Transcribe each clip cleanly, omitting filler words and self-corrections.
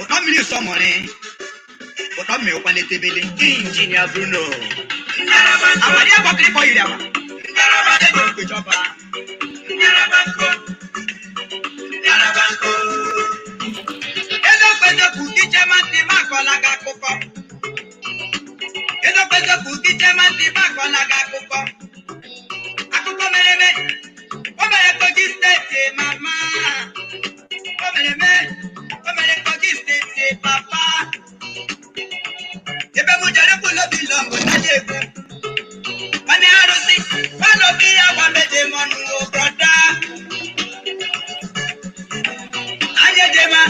Otamiri somore. Otami okwalete bele. Engineer Bruno. Amadi abakiri boy yawa. Ìjọba. Ezo pese kuti chemati makola gakuko. Ezo pese kuti chemati makola gakuko. Akuko mereme. Omere koji state mama. Omere koji state papa. Ebe mujare pulo bilongo na jebu. Mane arusi, wano biya wamede monu o brother. Aye jema,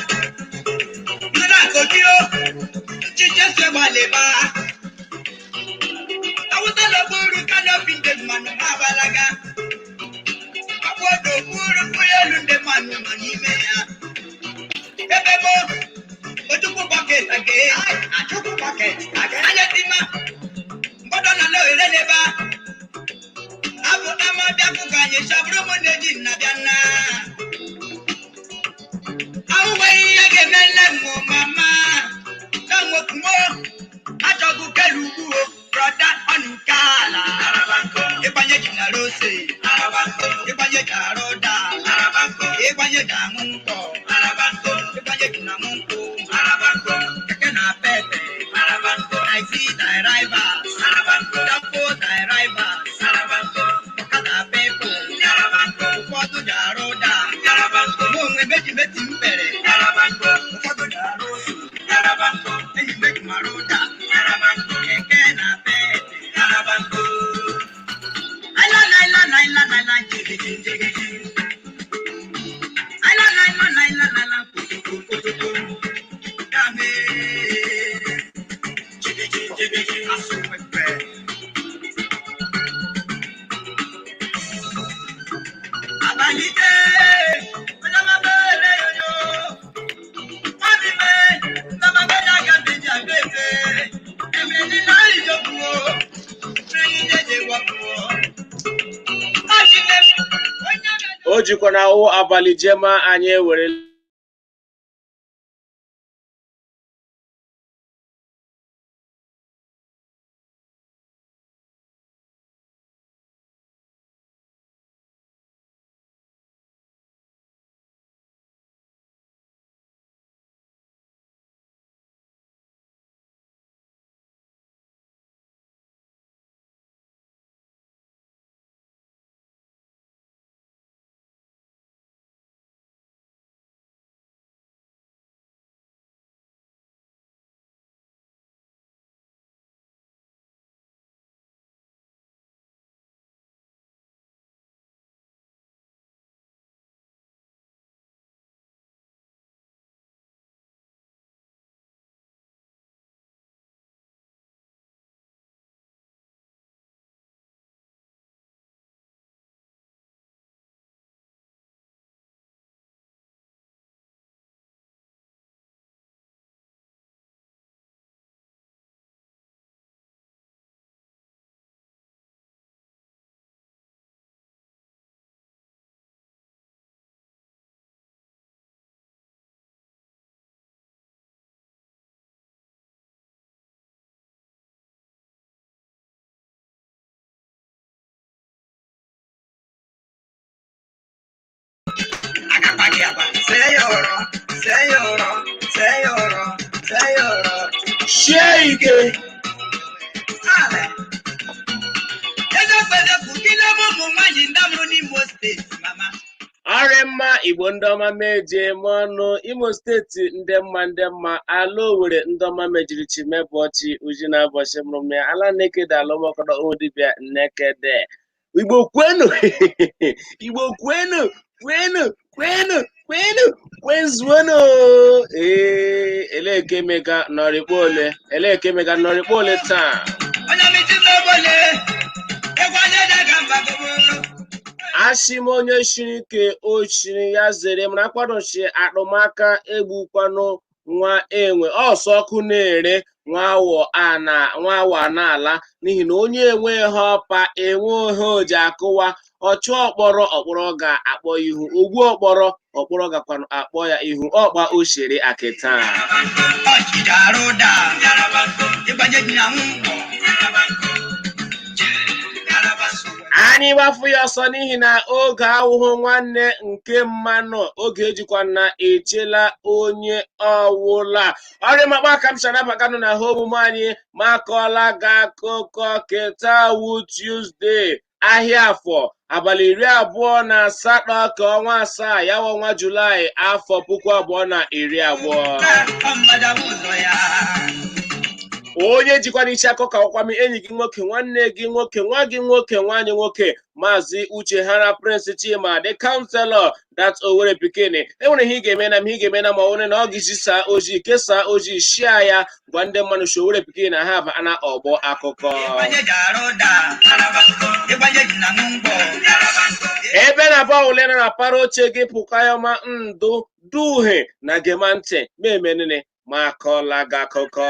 nuna kokio, chiche se waleba. Awuta lo buru kano pinde manu mabalaga. Awodo buru kuyelunde manu manimeya. Ebe mo, ojuku bucket again. Ajuku bucket again. Aye tima, mbodo na lo ireleba. Abu amada kuganye shabro monedi na biana. Awe yage mele mo mama. Kango kumo. Ajogu kelugu o. Brother onukala. Arabanko. Ebanye jina rose. Arabanko. Ebanye jaroda. Arabanko. Ebanye jamunko. Arabanko. Ebanye jina munko. Arabanko. Keke na pepe. Arabanko. I see thy rivals. Arabanko. Dapo thy rivals. Arabanko. Okada pepo. Arabanko. Ufodu jaroda. Arabanko. Mwe meji meti mpere. Arabanko. Ufodu jarosu. Arabanko. Meji meji maroda. Arabanko. Keke na pepe. Arabanko. Ayla. Jigi. Ayla. Kutu. Kame. Jigi. Asumekwe. Abalite. Onamabele yo. Mabime. Namabele agabeji agbefe. Emeni na ijokuo. Treyi jeje wakuo. O jikwa na awụ abalị jema anyị ewere Shake. Arema Igbo ndọma meje mọnụ Imo steeti ndemma ala Owerri ndọma mejiri chimebọchi uji na ụbọchị mụrụ ya ala nekede alụmọkọrọ odibịa nnekede Igbo kwenu Igbo kwenu kwenzuonu elekemega nọrịkpọ ole taa Ashim onye shiri ike ochiri ya zere mara kwadochi akpụmaka egbukwanụ nwa enwe ọsọ ọkụ na-ere nwaawọ n'ala n'ihi na onye enweghị ọpa enwe ohe o ji akụwa ọchụ ọkpọrọ ga-akpọ ihu ogbu ọkpọrọ gakwanụ akpọ ya ihu ọkpa oshere akịta anyị gbafu ya ọsọ n'ihi na oge awụhụ nwanne nke mmanụ oge ejikwa na echela onye ọwụla ọrịa makpa aka m chanabaganụ na ha omume anyị Makoola ga-akụkọ keta wu Tuesday ahịa afọ abalị 28 ka ọnwa asaa ya ọnwa Julaị afọ 2020. Onye jikwa n'isi akụkọ akwụkwọ m enyi gị nwoke nwanne gị nwoke nwa gị nwoke nwaanyị nwoke Maazị Uche Hara Prince Chima the counselor that Owerri pikin enwere ihe ị ga-eme na ma ọ bụrụ na ọ ga-ezisa ojii kesaa ojii shia ya gwa ndị mmadụ si Owerri pikin na ha aba na ọgbọ akụkọ ebe na bọọlụ na para oche gị pụkayọma ndụ duhe na gema ntị memenene Makoola ga-akụkọ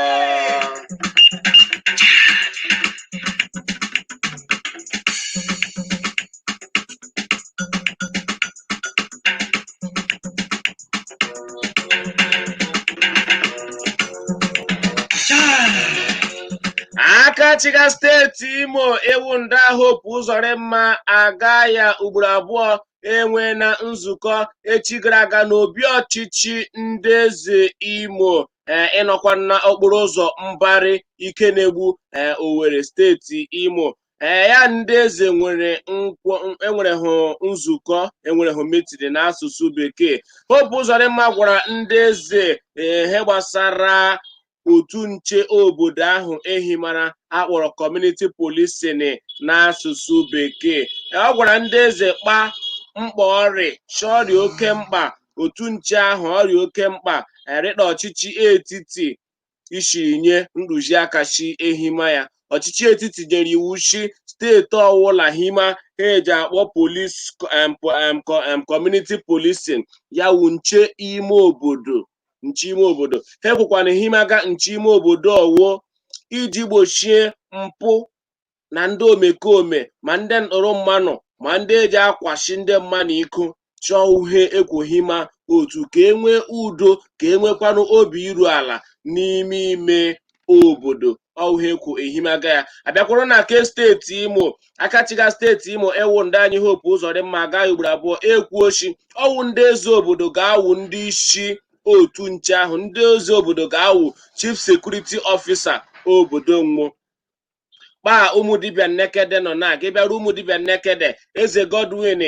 aka chịga steeti Imo ewu nda Hope Uzodimma aga ya ugboro abụọ enwe na nzukọ echi gara aga n'obi ọchịchị ndị eze Imo ịnọkwa n'okporo ụzọ Mbari Ikenegbu Owerri steeti Imo ya ndị eze enwere hụ nzukọ enwere hụ metiri n'asụsụ bekee Hope Uzodimma gwara ndị eze ihe gbasara otu nche obodo ahụ ehimara akpọrọ community policing n'asụsụ bekee ọ gwara ndị eze mkpa ọrịa oke mkpa otu nche ahụ ọrịa oke mkpa rịda ọchịchị etiti ishinye nrụziaka chi ehima ya ọchịchị etiti nyere iwu chi steeti ọwụla hima ha eji akpọ police community policing ya wu nche ime obodo ha ekwekwana himaga nche ime obodo ọwụ iji gbochie mpụ na ndị omekome ma ndị ntụrụ mmanụ ma ndị eji akwashi ndị mmanụ iko chọọ uhe ekwohima otu ka enwee udo ka enwekwanụ obi iru ala n'ime obodo ọhụụ ekwo ehimaga ya abịakwara na ke steeti Imo akachiga steeti Imo ewu ndị anyị Hope Uzodimma agaghị ugboro abụọ ekwuochi ọwụ ndị eze obodo ga-awụ ndị isi otu nche ahụ ndị eze obodo ga-awụ chief security officer obodo mmụọ ụmụdibịa nnekede nọ na aga bịara ụmụdibịa nnekede eze Godwin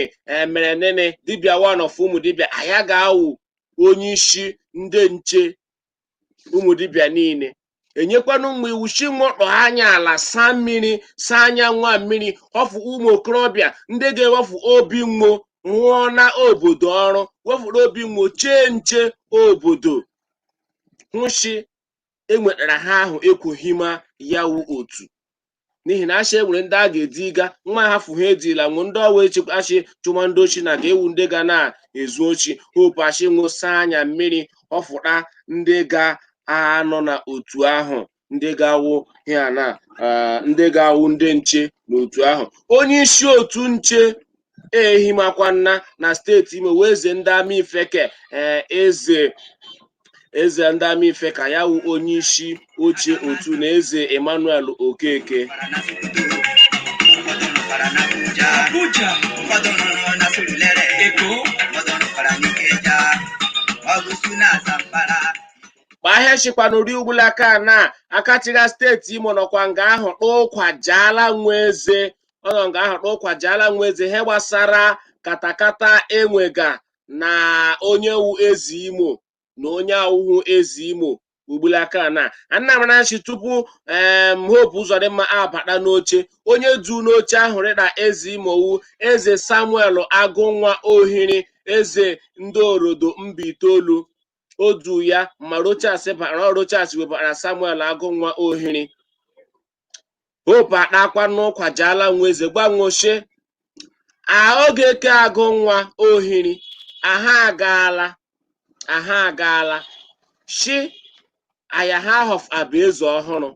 mere nene dibịa one of ụmụdibịa anya ga-awụ onye isi ndị nche ụmụdibịa niile enyekwanụ mgbe iwuchi nwọkpọ anya ala saa mmiri saa anya nwa mmiri ọfụ ụmụ okorobịa ndị ga-ewefu obi mmụọ rụọ na obodo ọrụ wefuru obi mmụọ chee nche obodo hụshi enwetara ha ahụ ekwuhima yawu otu n'ihi na asha enwere ndị a ga-ediga nwa hafụ ha edila nwụ ndị ọwa echekwachi chụmandị ochi na ga-ewu ndị ga na-ezu ochi Hope ashi nwụsa anya mmiri ọfụta ndị ga-anọ na otu ahụ ndị ga-awụ ya na ndị ga-awụ ndị nche n'otu ahụ onye isi otu nche ehimakwana na steeti Imo wee eze ndị amị ifeke eze ndị amị ife ka ya wụ onye isi oche otu na eze Emmanuel Okeke ahịa chịkwa n'ụdị ugbulaka na akachiga steeti Imo nọkwa nga ahụ ụkwajaala nwa eze ihe gbasara katakata enwega na onye wu eze Imo na onye awụhụ eze Imo ugbulaka na Annamarachi tupu Hope Uzodimma abata n'oche onye du n'oche ahụ rịda eze Imo wu eze Samuel Agụnwa Ohiri eze ndị orodo Mbaitoolu odu ya ma Rochas webara Samuel Agụnwa Ohiri Hope akpakwa n'ụkwajaala nwa eze gbanwoche oge ke Agụnwa Ohiri aha agaala shi aya ha họf abụ eze ọhụrụ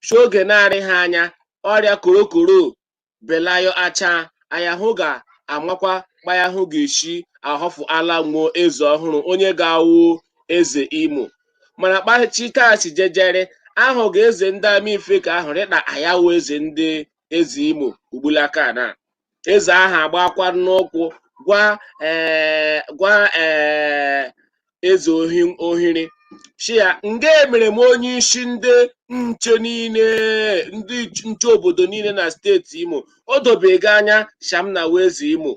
shoge na-adịghị anya ọrịa korokoro belayo acha aya hụ ga-amakwa gbaya hụ ga-eshi ahọfụ ala mmụọ eze ọhụrụ onye ga-awụ eze Imo mana kpachikasi jejere ahụ ga-eze ndị amife ka ahụ rịkpa ayawo eze ndị eze Imo ugbulaka na eze ahụ agbakwa n'ụkwụ gwa eze ohiri shi ya nga emere m onye isi ndị nche niile ndị nche obodo niile na steeti Imo o dobega anya sham na eze Imo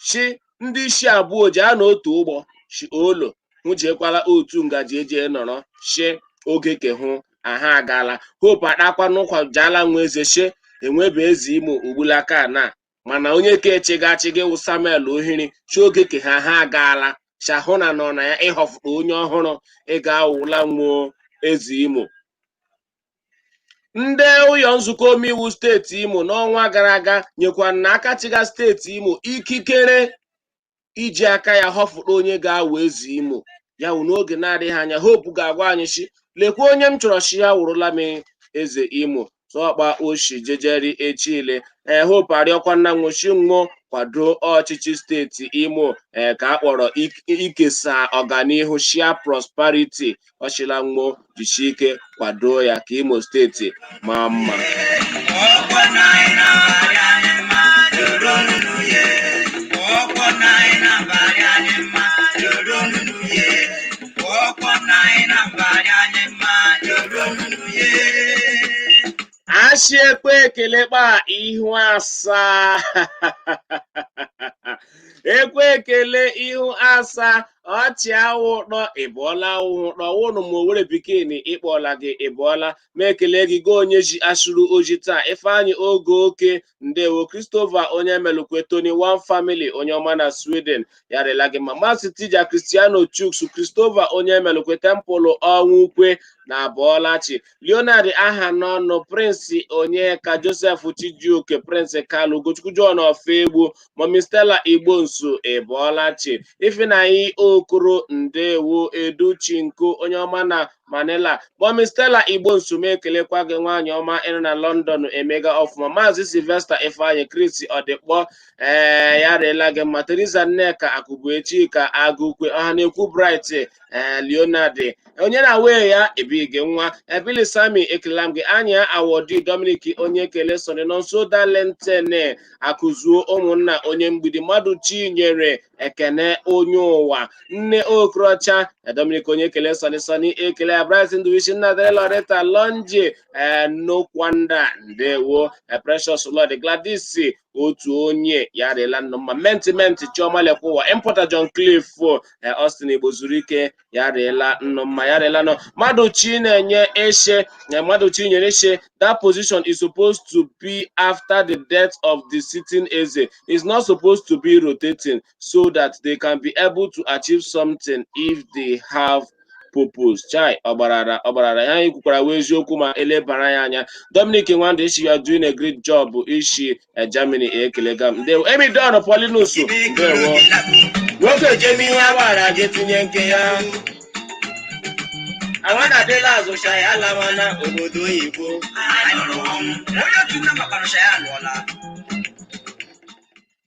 shi ndị isi abụọ ji a na otu ụgbọ shi olo hụjekwala otu ngaji eje nọrọ shi oge ke hụ aha agala hope akpakwa n'ụkwa jala nwa eze shi enwebe eze Imo ugbulaka na mana onye ka echigachigi wụ Samuel ohiri shi oge ke ha agaala shahụna nọ na ya ịhọfụta onye ọhụrụ ịga awụla nwụọ eze Imo ndị ụyọ nzukọ omeiwu steeti Imo n'ọnwa gara aga nyekwana n'aka chiga steeti Imo ikikere iji aka ya họfụta onye ga-awụ eze Imo ya wụ n'oge na-adịghị anya Hope ga-agwa anyị shi lekwa onye m chọrọ shi ya wụrụla m eze Imo tọkpa oshi jejeri echile Hope arịọkwa nna nwụchi nwụọ kwado ọchịchị steeti Imo ka a kpọrọ ikesa ọganihu shia prosperity ọchịla mmụọ jisie ike kwado ya ka Imo steeti maa mma Ashi ekwe ekele kpa ihu asaa ekwe ekele ihu asaa ọchị awụ ụtọ ịbụọla ụtọ wụnụ ma Owere pikin ịkpọla gị ịbụọla ma ekele gị go onye ji ashụrụ oji taa Ifeanyị oge oke ndewo Christopher onye melukwe Tony One Family onye ọma na Sweden yarịla gị ma Maazị Tija Cristiano Chuks Christopher onye melukwe Temple ọnwụ ukwe na abụọlachi Leonard aha n'ọnụ Prince Onyeka Joseph Chijioke Prince Kalu Ugochukwu John Ofegbu Mami Stella Igbo nso ịbụọlachi Ifeanyi Okoro ndewo Educhinko onye ọma na Manila Mami Stella Igbo nso m ekelekwa gị nwaanyị ọma ịnụ na London emega ọfụma Maazị Sylvester Ifeanyi Chris Ọdịkpọ ya rịela gị ma Teresa Nneka Akụbuechi ka Agụkwe Ọhanekwu Bright Leonard onye na-awe ya ebige nwa Ebili Sami ekelela m gị anya awọdi Dominic onye kele sori nọ nso dalentene akụzuo ụmụnna onye mgbidi mmadụ Chinyere Ekene onye ụwa nne Okorocha Dominic onye kele soni ekele Bryson Nduwishi Nnadere Loretta Lonje Nokwanda ndewo Precious Lord Gladys otu onye ya rịla nnọọ menti Chioma Lekwa Importer John Cliff Austin Igbo zuru ike ya rịla nnọọ ya rịla nọ mmadụ Chinenye Eshe mmadụ Chinyere Eshe that position is supposed to be after the death of the sitting eze. It's not supposed to be rotating so that they can be able to achieve something if they have purpose. Chai ọgbarara ya kwukwara wee eziokwu ma elebara ya anya Dominic Nwando Ishi you are doing a great job Ishi Germany ekelega m ndewo Emidon Paulinus ndewo nwoke jemi ihe agbara gị tinye nke ya Awada adịla azụcha ya alawana obodo oyibo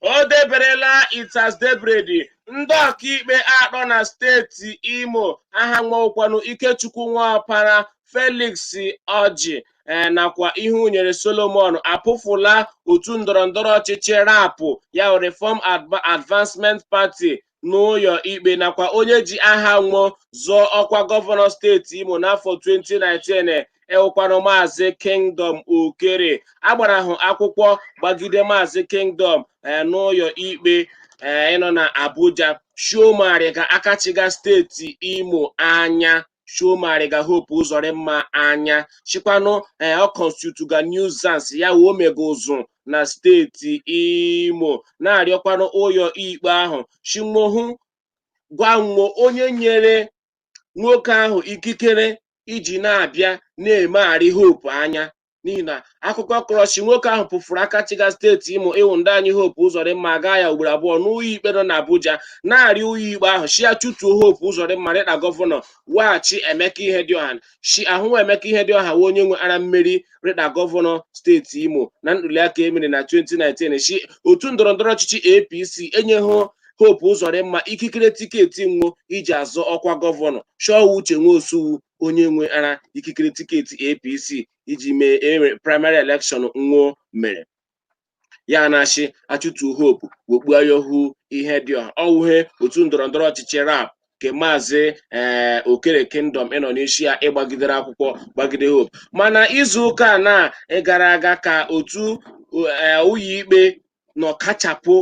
o deberela it has debredi ndị ọkaikpe atọ na steeti Imo aha nwaokwanụ Ikechukwu Nwapara Felix Oji nakwa Ihunyere Solomon apụfụla otu ndọrọndọrọ ọchịchị rapụ ya Reform Advancement Party n'ụyọ ikpe nakwa onye ji aha nwụọ zọọ ọkwa gọvanọ steeti Imo n'afọ 2019 ewekwanụ Maazị Kingdom Okere agbara ahụ akwụkwọ gbagide Maazị Kingdom n'ụyọ ikpe ịnọ na Abuja Shomariga akachiga steeti Imo anya Shomariga Hope Uzoremma anya chikwanụ ọ constituga nuisance ya wee omega ụzụ na steeti Imo na-arịọkwanụ ụyọ ikpe ahụ chimohu gwanwo onye nyere nwoke ahụ ikikere iji na-abịa na-emegharị Hope anya n'ihi na akụkọ kọrọchi nwoke ahụ pụfuru aka chịga steeti Imo ịwụ ndị anyị Hope Uzodimma gaa ya ugboro abụọ n'ụlọ ikpe nọ n'Abuja na-arịọ ụlọ ikpe ahụ shi ya chụtuo Hope Uzodimma dịka gọvanọ weghachi Emeka Ihedioha shi ahụ Emeka Ihedioha wee onye nwe ara mmeri rịda gọvanọ steeti Imo na ntuliaka emere na 2019 shi otu ndọrọndọrọ ọchịchị APC enyeghị Hope Uzodimma ikikere tiketi nwo iji azọ ọkwa gọvanọ chọọ Uche Nwosu onye nwe ara ikikere tiketi APC iji mee primary election nwo mere ya na-achị achụtu Hope wokpuo yohu Ihedioha ọwụhe otu ndọrọndọrọ ọchịchị rap nke maazị Okere Kingdom ịnọ n'isi ya ịgbagidere akwụkwọ gbagide Hope mana izu ụka na gara aga ka otu ụlọ ikpe nọ kachapụ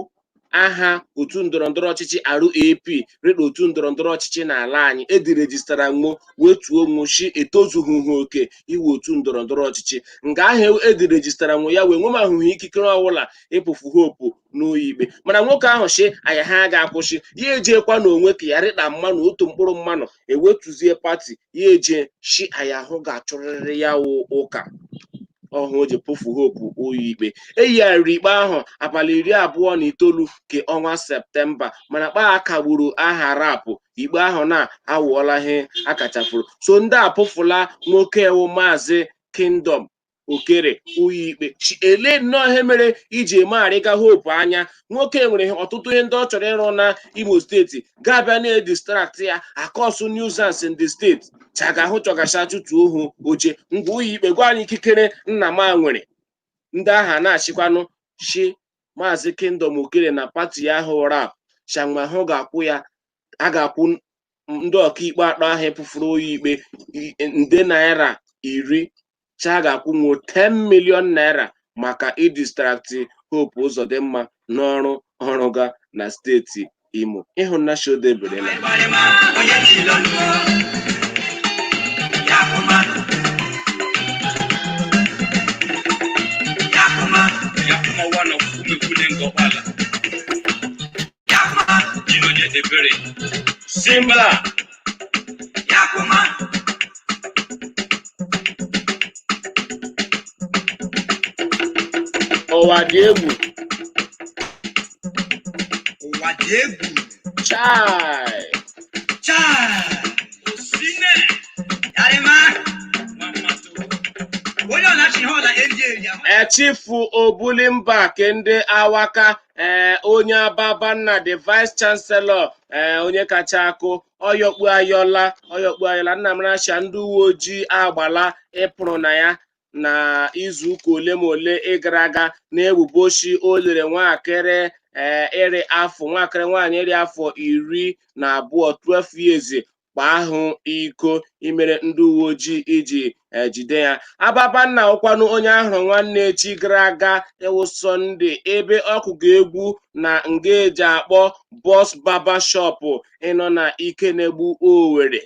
aha otu ndọrọndọrọ ọchịchị RAP rịda otu ndọrọndọrọ ọchịchị n'ala anyị edirejistara nwo wetuo nwụchi etozughị ha oke iwe otu ndọrọndọrọ ọchịchị nga ahụ edirejistara nwo ya wee nwe m ahụhụ ikikere ọbụla ịpụfu Hope n'ụlọ ikpe mana nwoke ahụ shi anya ha ga-akwụsị ya ejekwa n'onwe ka ya rịda mmanụ otu mkpụrụ mmanụ ewetuzie pati ya eje shi anya ahụ ga-achọrịrị ya ụka ọhụ o ji pụfu Hope ụlọ ikpe eyigharịrị ikpe ahụ abalị 29 nke ọnwa Septemba mana kpaa kagburu aha rapụ ikpe ahụ na-awụọla ihe akachafuru so ndị apụfula nwoke ewu maazị Kingdom Okere ụlọ ikpe ele nnọọ ihe mere iji emegharịga Hope anya nwoke nwere ọtụtụ ihe ndị ọ chọrọ ịrụ na Imo steeti ga-abịa na-edistract ya akọsụ nuisance in the steeti chagahụ chọgacha chụtuo ohu oche mgbe ụlọ ikpe gwa anyị ikikere nna m nwere ndị agha na-achịkwanụ shi maazị Kingdom Okere na pati ya ahụ rap shanwe ahụ ga-akwụ ya a ga-akwụ ndị ọkaikpe atọ ahụ pụfuru ụlọ ikpe nde naira 10 cha ga-akwụnwo 10 million naira maka idistracti Hope Uzodimma n'ọrụ ọrụga na steeti Imo ịhụnna shodeberela Simba ụwa dị egwu chai Osine yarima onye ọ na-achị ihe ọ na-eri Chifu Obulimba ke ndị Awaka onye Ababanna the vice chancellor onye kacha akụ Oyokpu Ayola Nnamaracha ndị uwe ojii agbala ịpụrụ na ya na izu ụka ole ma ole gara aga na-ebubo shi o lere nwaakịrị nwaanyị iri afọ 12 12 years kpa ahụ iko imere ndị uwe ojii iji jide ya. Ababanna ụkwanụ onye ahụrụ nwanne echi gara aga ewu Sọnde ebe ọkụga egwu na ngeji akpọ Boss Barber Shop ịnọ na Ikenegbu Owerri.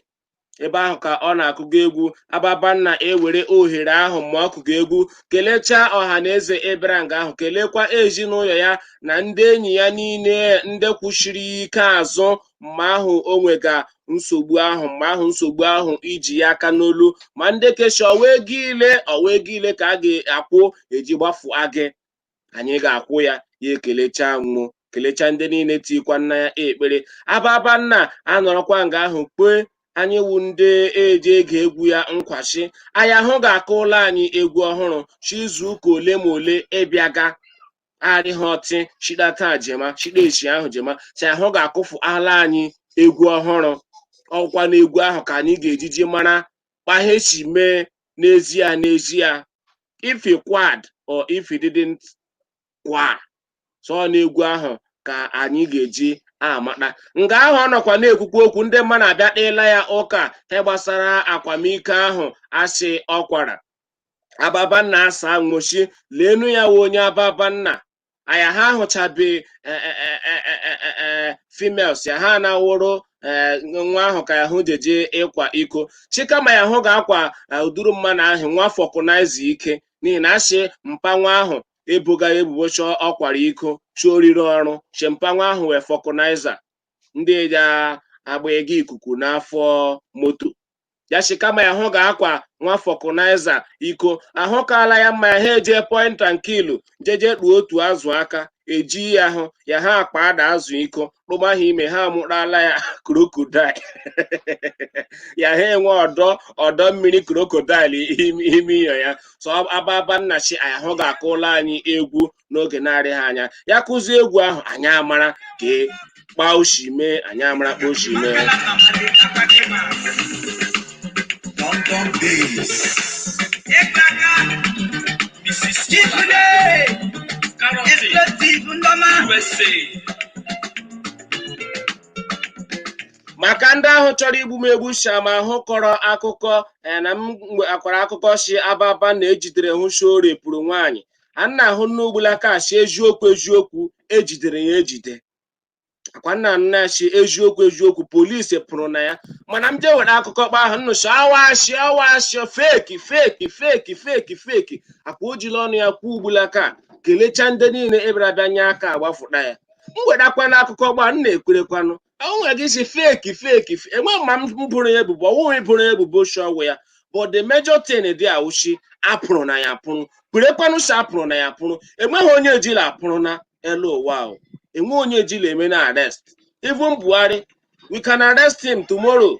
Ebe ahụ ka ọ na-akụga egwu. Ababanna ewere ohere ahụ ma ọkụga egwu kelechaa ọha na eze ebere nga ahụ kelekwa ezinụlọ ya na ndị enyi ya niile ndị kwụchiri ike azụ mgbe ahụ o nwega nsogbu ahụ iji ya aka n'olu ma ndị keshi ọwa ego ile ka a ga-akwụ eji gbafu agị anyị ga-akwụ ya kelecha ndị niile tikwa nna ya ekpere. Ababanna anọrọkwa nga ahụ kpee anyị wu ndị eji ege egwu ya nkwachi anyị ahụ ga-akụ ụlọ anyị egwu ọhụrụ chizu ụka ole ma ole ịbịaga arịghọtị shidata jema shideshi ahụ jema si ahụ ga-akụfu ala anyị egwu ọhụrụ ọkwa na egwu ahụ ka anyị ga-ejiji mara kpahechi mee n'ezie if you quad or if you didn't kwa so na egwu ahụ ka anyị ga-eji amata nga ahụ ọ nọkwa na-ekwukwu okwu ndị mmadụ abịa kpela ya ụka gbasara akwamiko ahụ asị ọkwara. Ababanna asa nwochi lenu ya onye Ababanna aya ha hụchabe females ya ha na-awụrụ nwa ahụ ka ya hụ jeje ịkwa iko chikama ya hụ ga-akwa uduru mmanụ ahụ nwa fọkụnaiza ike n'ihi na asị mpanwa ahụ ebuga ebubo chọọ ọkwara iko chọọ oriri ọrụ chempanwa ahụ wee fọkụnaiza ndị eji agba ego ikuku n'afọ moto ya shikama ya hụ ga-akwa nwa fọkụnaiza iko ahụkala ya mma ya ha eje point and kill jeje kpuo otu azụ aka eji ya hụ ya ha akpa ada azụ iko kpụma ha ime ha amụrala ya krokodil ya ha enwe ọdọ mmiri krokodil ime iyo ya so ababa nnachi anyị ahụ ga-akụla anyị egwu n'oge na-adịghị anya ya kụzie egwu ahụ anyị amara ka kpaa oshime anyị amara kpaa oshime London base. Mrs. Chipule. Explosive Ndoma. USA. maka ndị ahụ chọrọ igbu m egbu shama ahụ kọrọ akụkọ na m akwara akụkọ shi ababa na ejidere hụshi o repụrụ nwaanyị a nna ahụ n'ugbulaka shi eziokwu ejidere ya ejide akwa nna nna shi eziokwu polisi pụrụ na ya mana m je were akụkọ kpa ahụ nnụcha awashi feki akwa ojila ọnụ ya kwa ugbulaka kelecha ndị niile ebere abịa nye aka agbafụta ya m wedakwana akụkọ gba m na-ekwerekwanụ onwe gị si feki enwe ma m bụrụ ya ebubo ọwụghị bụrụ ya ebubo shọwụ ya but the major thing dị awụchi apụrụ na ya pụrụ kwerekwanụ si apụrụ na ya pụrụ enweghị onye ejila apụrụ na elu ụwa ahụ enwe onye ejila eme na arrest even Buhari we can arrest him tomorrow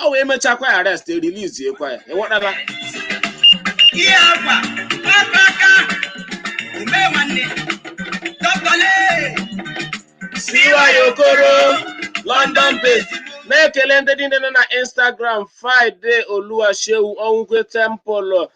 ọ wee mechakwa ya arrest release ekwa ya ịghọtara Ihe akwa aka ume nwanne Dọkọle Siwa Yokoro London based na-ekele ndị niile nọ na Instagram Friday Oluwaseun Onwukwe Temple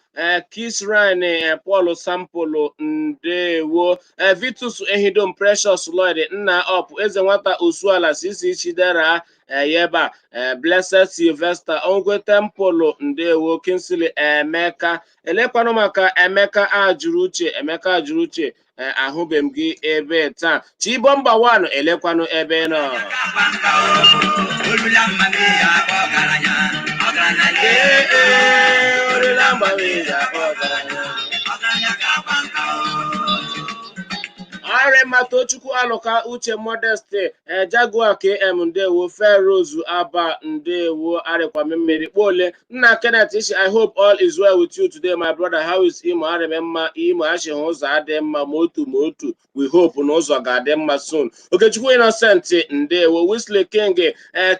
Kiss Ryan Paul Sampolo ndewo Vitus Ehidom Precious Lloyd nna up eze nwata Osuala Sisi Chidera Yeba Blessed Sylvester Onwukwe Temple ndewo Kinsley Emeka elekwanụ maka Emeka ajụrụ uche ahụbe m gị ebe taa Chibomba 1 elekwanụ ebe nọ Arịma Tochukwu Alụka Uche Modeste Jaguar KM ndewo Ferozu Aba ndewo arịkwa mmiri kpole nna Kenneth Ishi I hope all is well with you today my brother how is Imo arịme mma Imo achịghị ụzọ adị mma ma otu we hope na ụzọ ga-adị mma soon Okechukwu Innocent ndewo Wesley King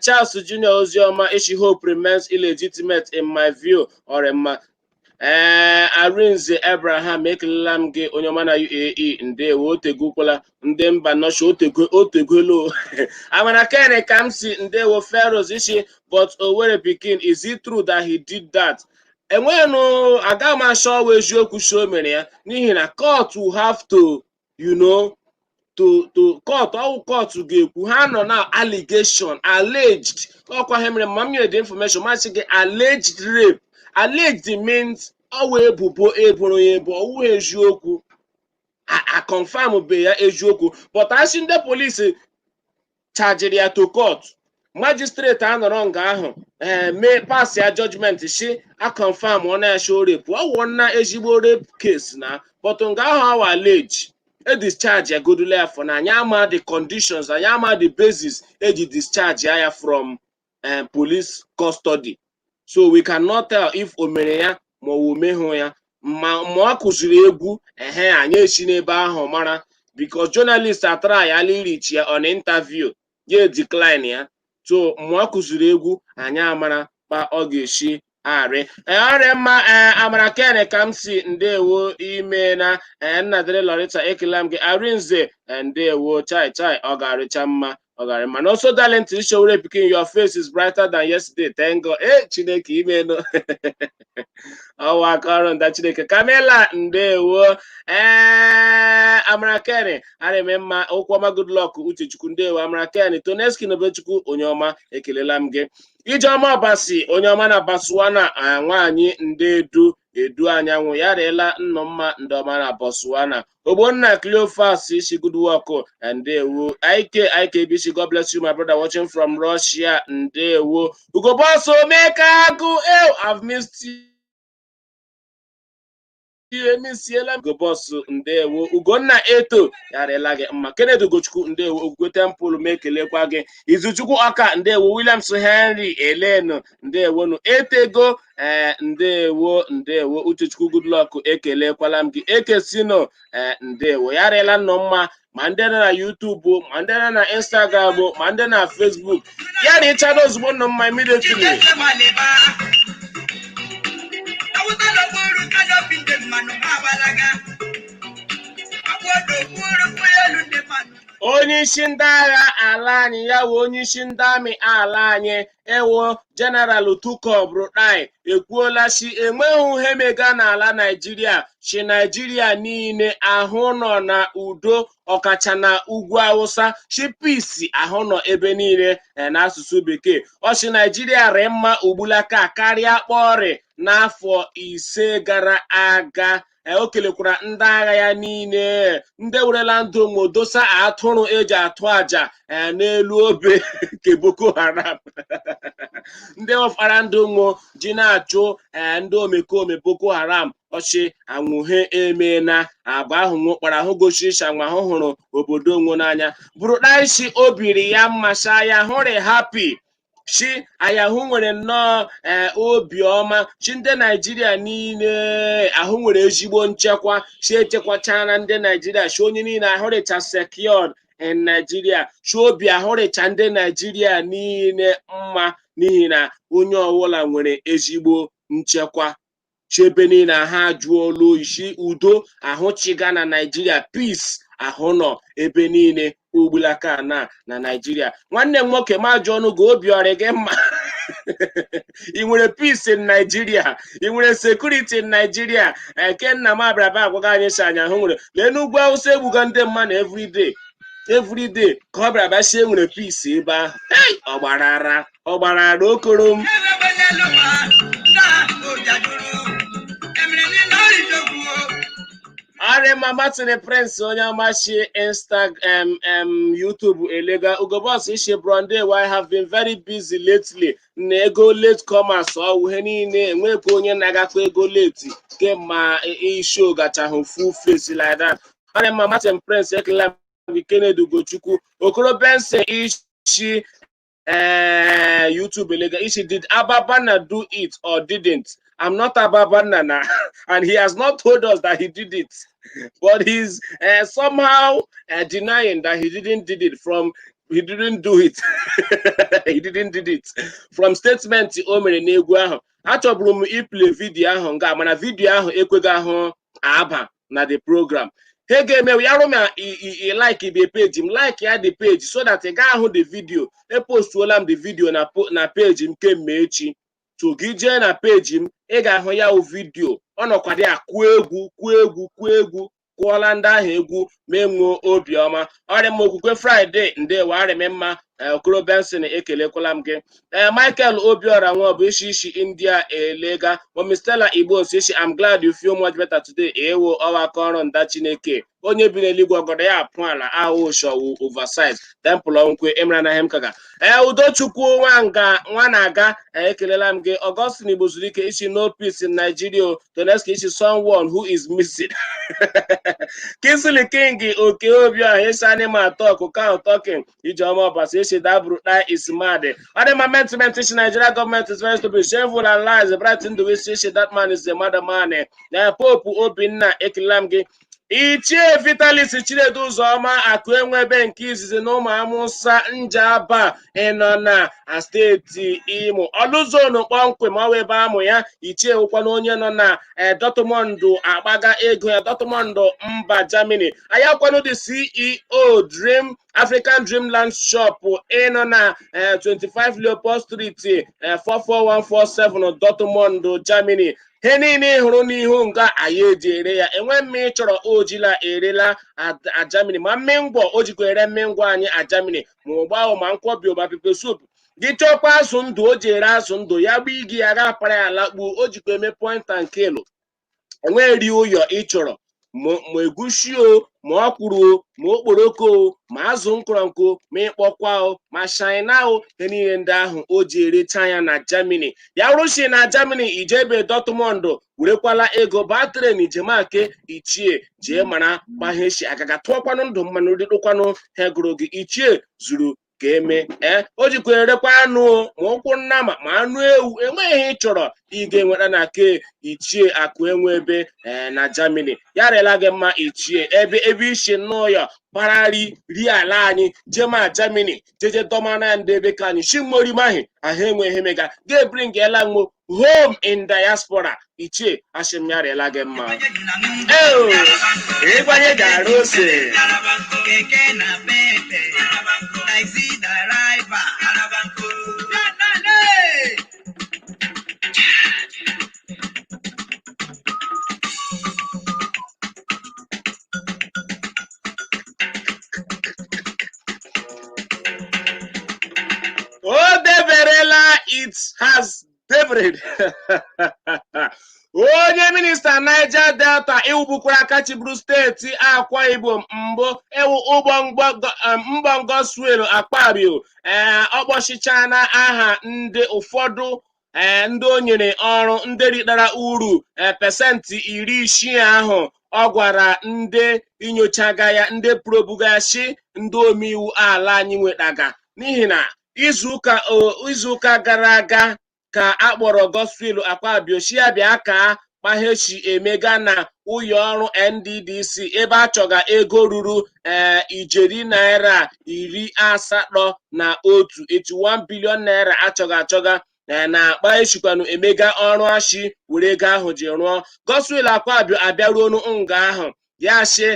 Charles Jr. Ozioma Ishi hope remains illegitimate in my view ọrịmma Arinze Abraham ekelela m gị onye ọma na UAE ndewo otegokwala ndị mba nọchi otegolo amara kene ka m si ndewo Feroz Ishi but Owerri pikin is it true that he did that enwenụ aga m achọwa eziokwu show mere ya n'ihi na court will have to to court ga-ekwu ha nọ na allegation alleged ọkwa ha mere ma m nyere the information masị gị alleged rape alleged means ọwa ebubo eboro ya ebo ọwụ eziokwu a confirm be ya eziokwu but asị ndị polisi charged ya to court magistrate anọrọ nga ahụ mee pass ya judgment shi a confirm ọ na-show rape ọwụ na ezigbo rape case na but nga ahụ awa allege e discharge ya godule ya for na anyị ama the conditions anyị ama the basis eji discharge ya from police custody so we cannot tell if o mere ya ma o meghụ ya ma ọ kụziri egwu anyị esi n'ebe ahụ mara because journalist atara ya reach ya on interview ya decline ya so ma ọ kụziri egwu anyị amara pa ọ ga-esi arị ọrịa mma amara kene ka m si ndewo ime na nnadịrị Lorita ekele m gị Arinze ndewo chai ọ ga-arịcha mma and also darling to show picking your face is brighter than yesterday thank God Chineke imeno ọwa akọrọ nda Chineke Kamela ndewo Amarakene arịme mma okwu ọma good luck Uchechukwu ndewo Amarakene Toneski Nobechukwu onye ọma ekelela m gị Ijeọma Ọbasi onye ọma na Botswana nwaanyị ndedu edu anyanwụ ya rịela nnọmma ndị ọma na Botswana Ogbonna Cleophas Ishi good work ndewo IKBC God bless you my brother watching from Russia ndewo Ugo Boss Omeka Agụ I've missed you emisiela Ugo Boss ndewo Ugonna Eto yarela gị mma Kennedy Ugochukwu ndewo Ogwugwe Temple m ekelekwa gị Izuchukwu Ọka ndewo Williams Henry Elenu ndewonu Etego ndewo Uchechukwu Goodluck ekelekwala m gị Ekesino ndewo yarela nnọ mma ma ndị na YouTube ma ndị na Instagram ma ndị na Facebook ya na ịchado ozugbo nnọ mma immediately onye isi ndị agha ala anyị ya wụ onye isi ndị amị ala anyị ewo General Tuko Brutai ekwuola si enweghị ihe mega n'ala Naijiria si Naijiria niile ahụ nọ na udo ọkacha na ugwu Awụsa si peace ahụ nọ ebe niile n'asụsụ bekee ọ si Naijiria rị mma ugbulaka karịa kpọrị n'afọ 5 gara aga o kelekwara ndị agha ya niile ndị werela ndụ modosa atụrụ eji atụ aja n'elu obe nke Boko Haram ndị ọfara ndụ nwụ ji na-achụ ndị omekome Boko Haram ọchị anwụhe emena agba ahụ nwụkpara ahụ gosiri nwa ahụ hụrụ obodo onwe n'anya bụrụ daisi obiri ya mmasha ya hụrụ happy chi ayahụ nwere nnọọ obiọma chi ndị Naijiria niile ahụ nwere ezigbo nchekwa chi echekwachara ndị Naijiria chi onye niile ahụrịcha secured in Nigeria chi obi ahụrịcha ndị Naijiria niile mma n'ihi na onye ọbụla nwere ezigbo nchekwa chebe niile ha jụọla isi udo ahụchiga na Naijiria peace ahụ nọ ebe niile ugbulaka na Naijiria nwanne m nwoke ma jụọ ọnụ gị obi ọrị gị mma ị nwere peace in Nigeria ị nwere security in Nigeria nke nna m abịara agwaga anyị si anya hụ nwere lee n'ugwu Awụsa egbuga ndị mmadụ everyday ka ọ bịara sie nwere peace ebe ahụ ọ gbara okoro m Arema Martin Prince onye amachi Instagram YouTube elega Ugo Boss ishi Bronde I have been very busy lately na ego late commerce ihe niile enwekwa onye na-agakwa ego late kemma show gachahụ full face like that Arema Martin Prince ekele Kennedy Ugochukwu Okoro Benson ishi YouTube elega ishi did Ababana do it or didn't I'm not Ababana and he has not told us that he did it but he's somehow denying that he didn't do it he didn't do it from statement o mere n'egwu ahụ achọburu m iplay video ahụ nga mana video ahụ ekweghị ahụ aba na the program he ga-eme ya rụ I like the page him like ya the page so that ị ga ahụ the video epostuola m the video na page m kemgbe echi so gị jee na page m ị ga-ahụ ya video ọ nọkwa dị kwuo egwu kwụọla ndị ahụ egwu ma enwuo obiọma ọrịa m okwukwe Friday ndewo arịm mma Okoro Benson ekelekwala m gị Michael Obiora nwa bụ isi India elega Stella Igbo isi I'm glad you feel much better today ewo ọwaka ọrụ nda Chineke onye bi n'eluigwe ọgọdọ ya apụ ala ahụ show oversize temple nkwe emra na hem kaga Udochukwu nwa na-aga ekelela m gị Augustine Igbo zuru ike isi no peace in Nigeria Toneski isi someone who is missing Kingsley King oke obi ahụ isi animal talk count talking Ijeoma Obasi isi daburu is mad other moment isi Nigeria government is very stupid shameful and lies brighten the way isi that man is a madman na Pope Obinna ekelela m gị Ichie Vitalis Chinedu Ụzọma akụ enwebe nke izizi na ụmụ amụsa Njaba ịnọ na steeti Imo ọlụzonu kpọmkwem ọwa ebe amụ ya Ichie ụkwa na onye nọ na Dortmund agbaga ego ya Dortmund mba Germany ayakwanụ the CEO African Dreamland Shop ịnọ na 25 Leopold Street 44147 Dortmund Germany he niile hụrụ n'ihu nga anyị eji ere ya enwe mme chọrọ ojila erela a Germany ma mme ngwọ o jikwa ere mme ngwọ anyị a Germany ma ụgbahụ ma nkwobi ụba pepe soup gị chọkwa azụ ndụ o ji ere azụ ndụ ya gba igi ya ga-apara ya lakpuo o jikwa eme point and kill enwe ri ụyọ ị chọrọ ma egusi o, ma ọkwụrụ o, ma okporoko o, ma azụ nkụrọnkụ, ma ịkpọkwa o, ma shaina o, ihe niile ndị ahụ o ji erecha ya na Germany. Ya rụshi na Germany ijebe Dortmund werekwala ego baa tren ijemake ichie jee mara gbaheshi agaga tụọkwanụ ndụ mmanụ rịdụkwanụ hegụrụ gị ichie zuru ka eme o jikwa erekwa anụ ma ụkwụ nnama ma anụ ewu enweghị ị chọrọ ị ga-enweta na ke ichie akụ enwe ebe na Germany. Ya rela gị mma ichie ebe ishi n'ụyọ parari ri ala anyị jema Germany jeje dọmana ndị ebe ka anyị shimorimahi ahụ enweghị mega ga-ebringela nwo home in diaspora ichie ashim ya rela gị mma ịgbanye gara ose o deberela it has debered onye minista Niger Delta iwubukwara akachiburu steeti Akwa Ibom mbụ ewu ụgbọ Godswill Akpabio ọkpọchichana aha ndị ụfọdụ ndị o nyere ọrụ ndị ritara uru pesentị 60 ahụ ọ gwara ndị inyochaga ya ndị probugashi ndị omeiwu ala anyị nwetaga n'ihi na izuụka gara aga ka akpọrọ Godswill Akpabio ya bịa ka kpahechi emega na ụlọ ọrụ NDDC ebe a chọga ego ruru ijeri naira 81 bilion naira achọga na kpahechikwanụ emega ọrụ ashi were ego ahụ ji rụọ. Godswill Akpabio abịaruonu nga ahụ ya shi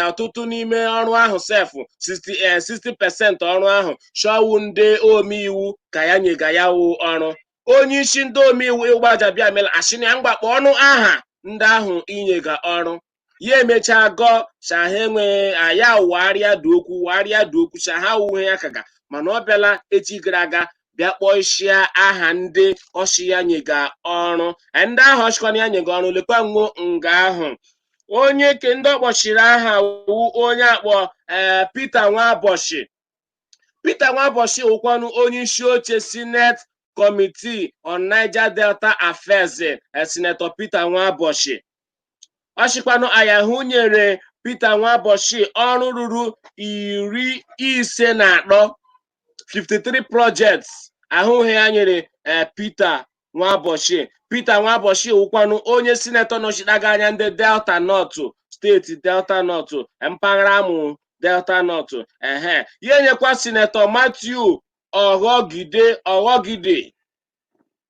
ọtụtụ n'ime ọrụ ahụ sefu 60% ọrụ ahụ shọwu ndị omeiwu ka ya nyega ya wụ ọrụ. Onye isi ndị omeiwu ịgbaja mela ashina ya mgbakpọ ọnụ aha ndị ahụ inyega ọrụ ya emechaa gọ shaha enweghị aya warịa dị okwu shaha wuhe ya kaga mana ọ bịala echi gara aga bịa kpọọ ishia aha ndị ọchị ya nyega ọrụ ndị ahụ ọchịkwana ya nyega ọrụ lekwa nwo nga ahụ onye ke ndị ọkpọchiri aha wu onye akpọ Peter Nwaboshi wụkwanụ onye isi oche Senate Committee on Niger Delta Affairs Senator Peter Nwaboshi ọchịkwanụ ayahụ nyere Peter Nwaboshi ọrụ ruru 54 53 projects ahụghị ya nyere Peter Nwaboshi wụkwanụ onye sinetọ nọchitega anya ndị Delta North steeti Delta North mpaghara amụ Delta North ya enyekwa sinetọ Matthew Oghogide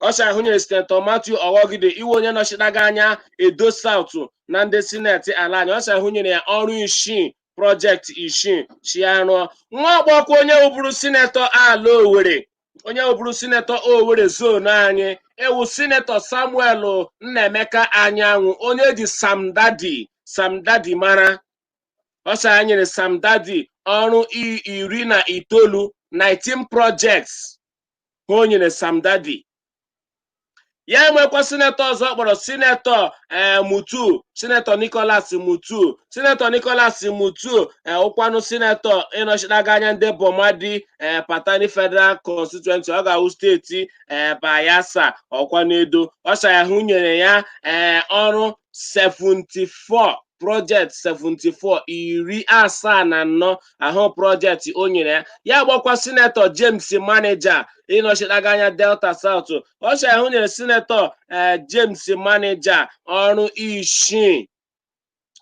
ọcha ahụ nyere sinetọ Matthew Oghogide iwe onye nọchitega anya Edo South na ndị sineti ala anyị ọcha ahụ nyere ya ọrụ 6 projekti 6 chiarụọ. Nwa ọgbọkwa onye wụbụrụ sinetọ ala Owerri zonu anyị ewu sinetọ Samuel Nnaemeka Anyanwụ onye ji Sam Dadi mara ọcha nyere Sam Dadi ọrụ 19 projects o nyere Sam Dadi. Ya enwekwa sinetọ ọzọ kpọrọ sinetọ sinetọ Nicholas Mutu ụkwanụ sinetọ ịnọchitega anya ndị Bomadi Patani Federal Constituency ọ ga-awụ steeti Bayelsa ọkwanụ Edo ọcha ya hụ nyere ya ọrụ 74 project 74 74 ahụ projekti o nyere ya gbakwa sinetọ James Manager ịnọchitega anya Delta South ọcha ahụ nyere sinetọ James Manager ọrụ 6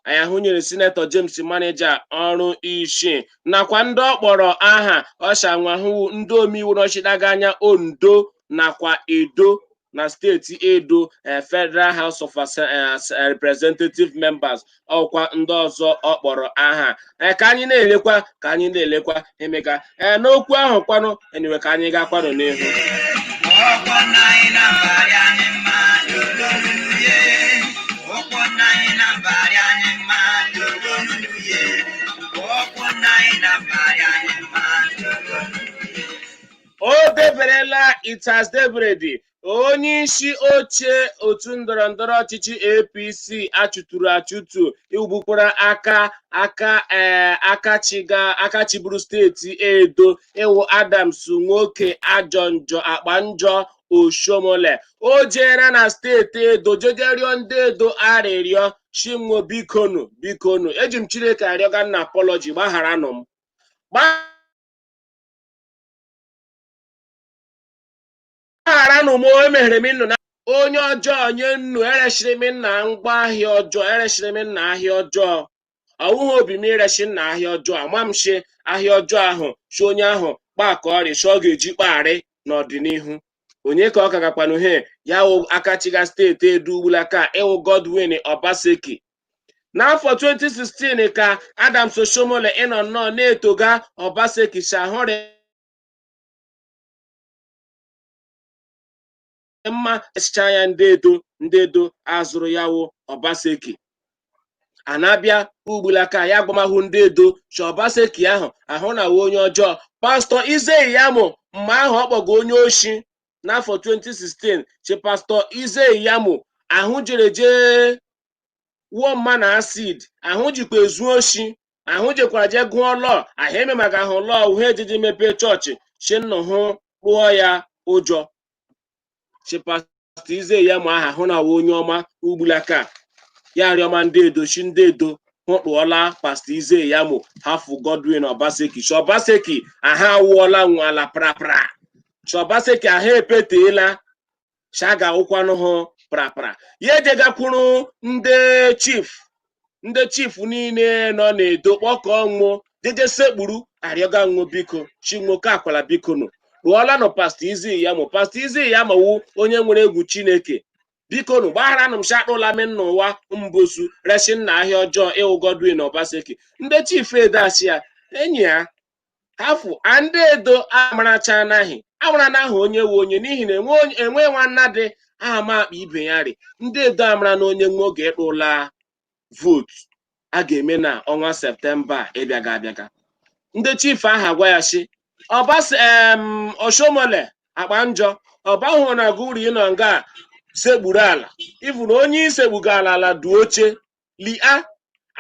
ahụ nyere sinetọ James Manager ọrụ 6 nakwa ndị ọkpọrọ aha ọcha nwahụ ndị omeiwu nọchitega anya Ondo nakwa Edo na steeti Edo Federal House of Representative Members ọkwa ndị ọzọ ọkpọrọ aha ka anyị na-elekwa emega n'okwu ahụ kwanụ enyiwe ka anyị ga-akwanụ n'ihu o deberela it has debered onye isi oche otu ndọrọndọrọ ọchịchị APC achụtụrụ achụtụ igbukwara aka chịburu steeti Edo ịwụ Adams nwoke ajọ njọ akpa njọ Oshomole. O jeera na steeti Edo jeje rịọ ndị Edo arịrịọ chinwo bikonu eji m Chineke arịọga nna apọlọji gbagharanụ m gbagharanụ m emeghere m nnụ na onye ọjọọ nye nnu erechiri m nna ngwaahịa ọjọọ erechiri m nna ahịa ọjọọ ọwụghị obi m irechi nna ahịa ọjọọ ama m shi ahịa ọjọọ ahụ chi onye ahụ kpaka ọrịa ọ ga-eji kpagharị n'ọdịnihu onye ka ọ ka gakwanụ he ya wụ akachiga steeti Edo ugbulaka ịwụ Godwin Obaseki. N'afọ 2016 ka Adams Oshomole ịnọ nnọọ na-etoga Obaseki shahụrị mma echicha ya ndị Edo azụrụ ya wụ Obaseki a na-abịa ugbulaka ya agbamahụ ndị Edo chi Obaseki ahụ na onye ọjọọ pastọ Izeyamo mgbe ahụ ọ kpọgo onye oshi n'afọ 2016 chi pastọ Izeyamo ahụ jee wuo mma na acid ahụ jikwa ezu oshi ahụ jekwara je gụọ lọọ ahụ eme maka ahụ lọọ uhe ejiji mepee chọọchị chinnụhụ rụọ ya ụjọ chi pastọ Izeyamo ahụ na onye ọma ugbulaka ya rịọma ndị Edo chi ndị Edo hụkpụọla pastọ Izeyamo hafụ Godwin Obaseki chi Obaseki aha awụọla nwala prapra chi Obaseki aha epeteela chaga ụkwanụ hụ prapra ya ejegakwuru ndị chief niile nọ n'Edo kpọkọọ nwụ jeje sekpuru arịọga nwụ biko chinwoke akwala bikonu rụọla nụ pastọ Izeyamo wu onye nwere egwu Chineke bikonu gbagharanụ m shakpụla m n'ụwa mbosu rechi nna ahịa ọjọọ ịwụ Godwin Obaseki ndị chief Edo asị ya enyi ya hafụ ndị Edo amaracha anaghị amara n'ahụ onye wu onye n'ihi na enwe nwanna dị ama akpa ibe ya rị ndị Edo amara na onye nwe oge ịkpụla vootu a ga-eme na ọnwa Septemba ịbịaga abịaga ndị chief ahụ agwa ya shi Oshomole akpa njọ ọbahụ na guri ịnọ nga sekpuru ala ivu na onye isekpugo ala du oche lia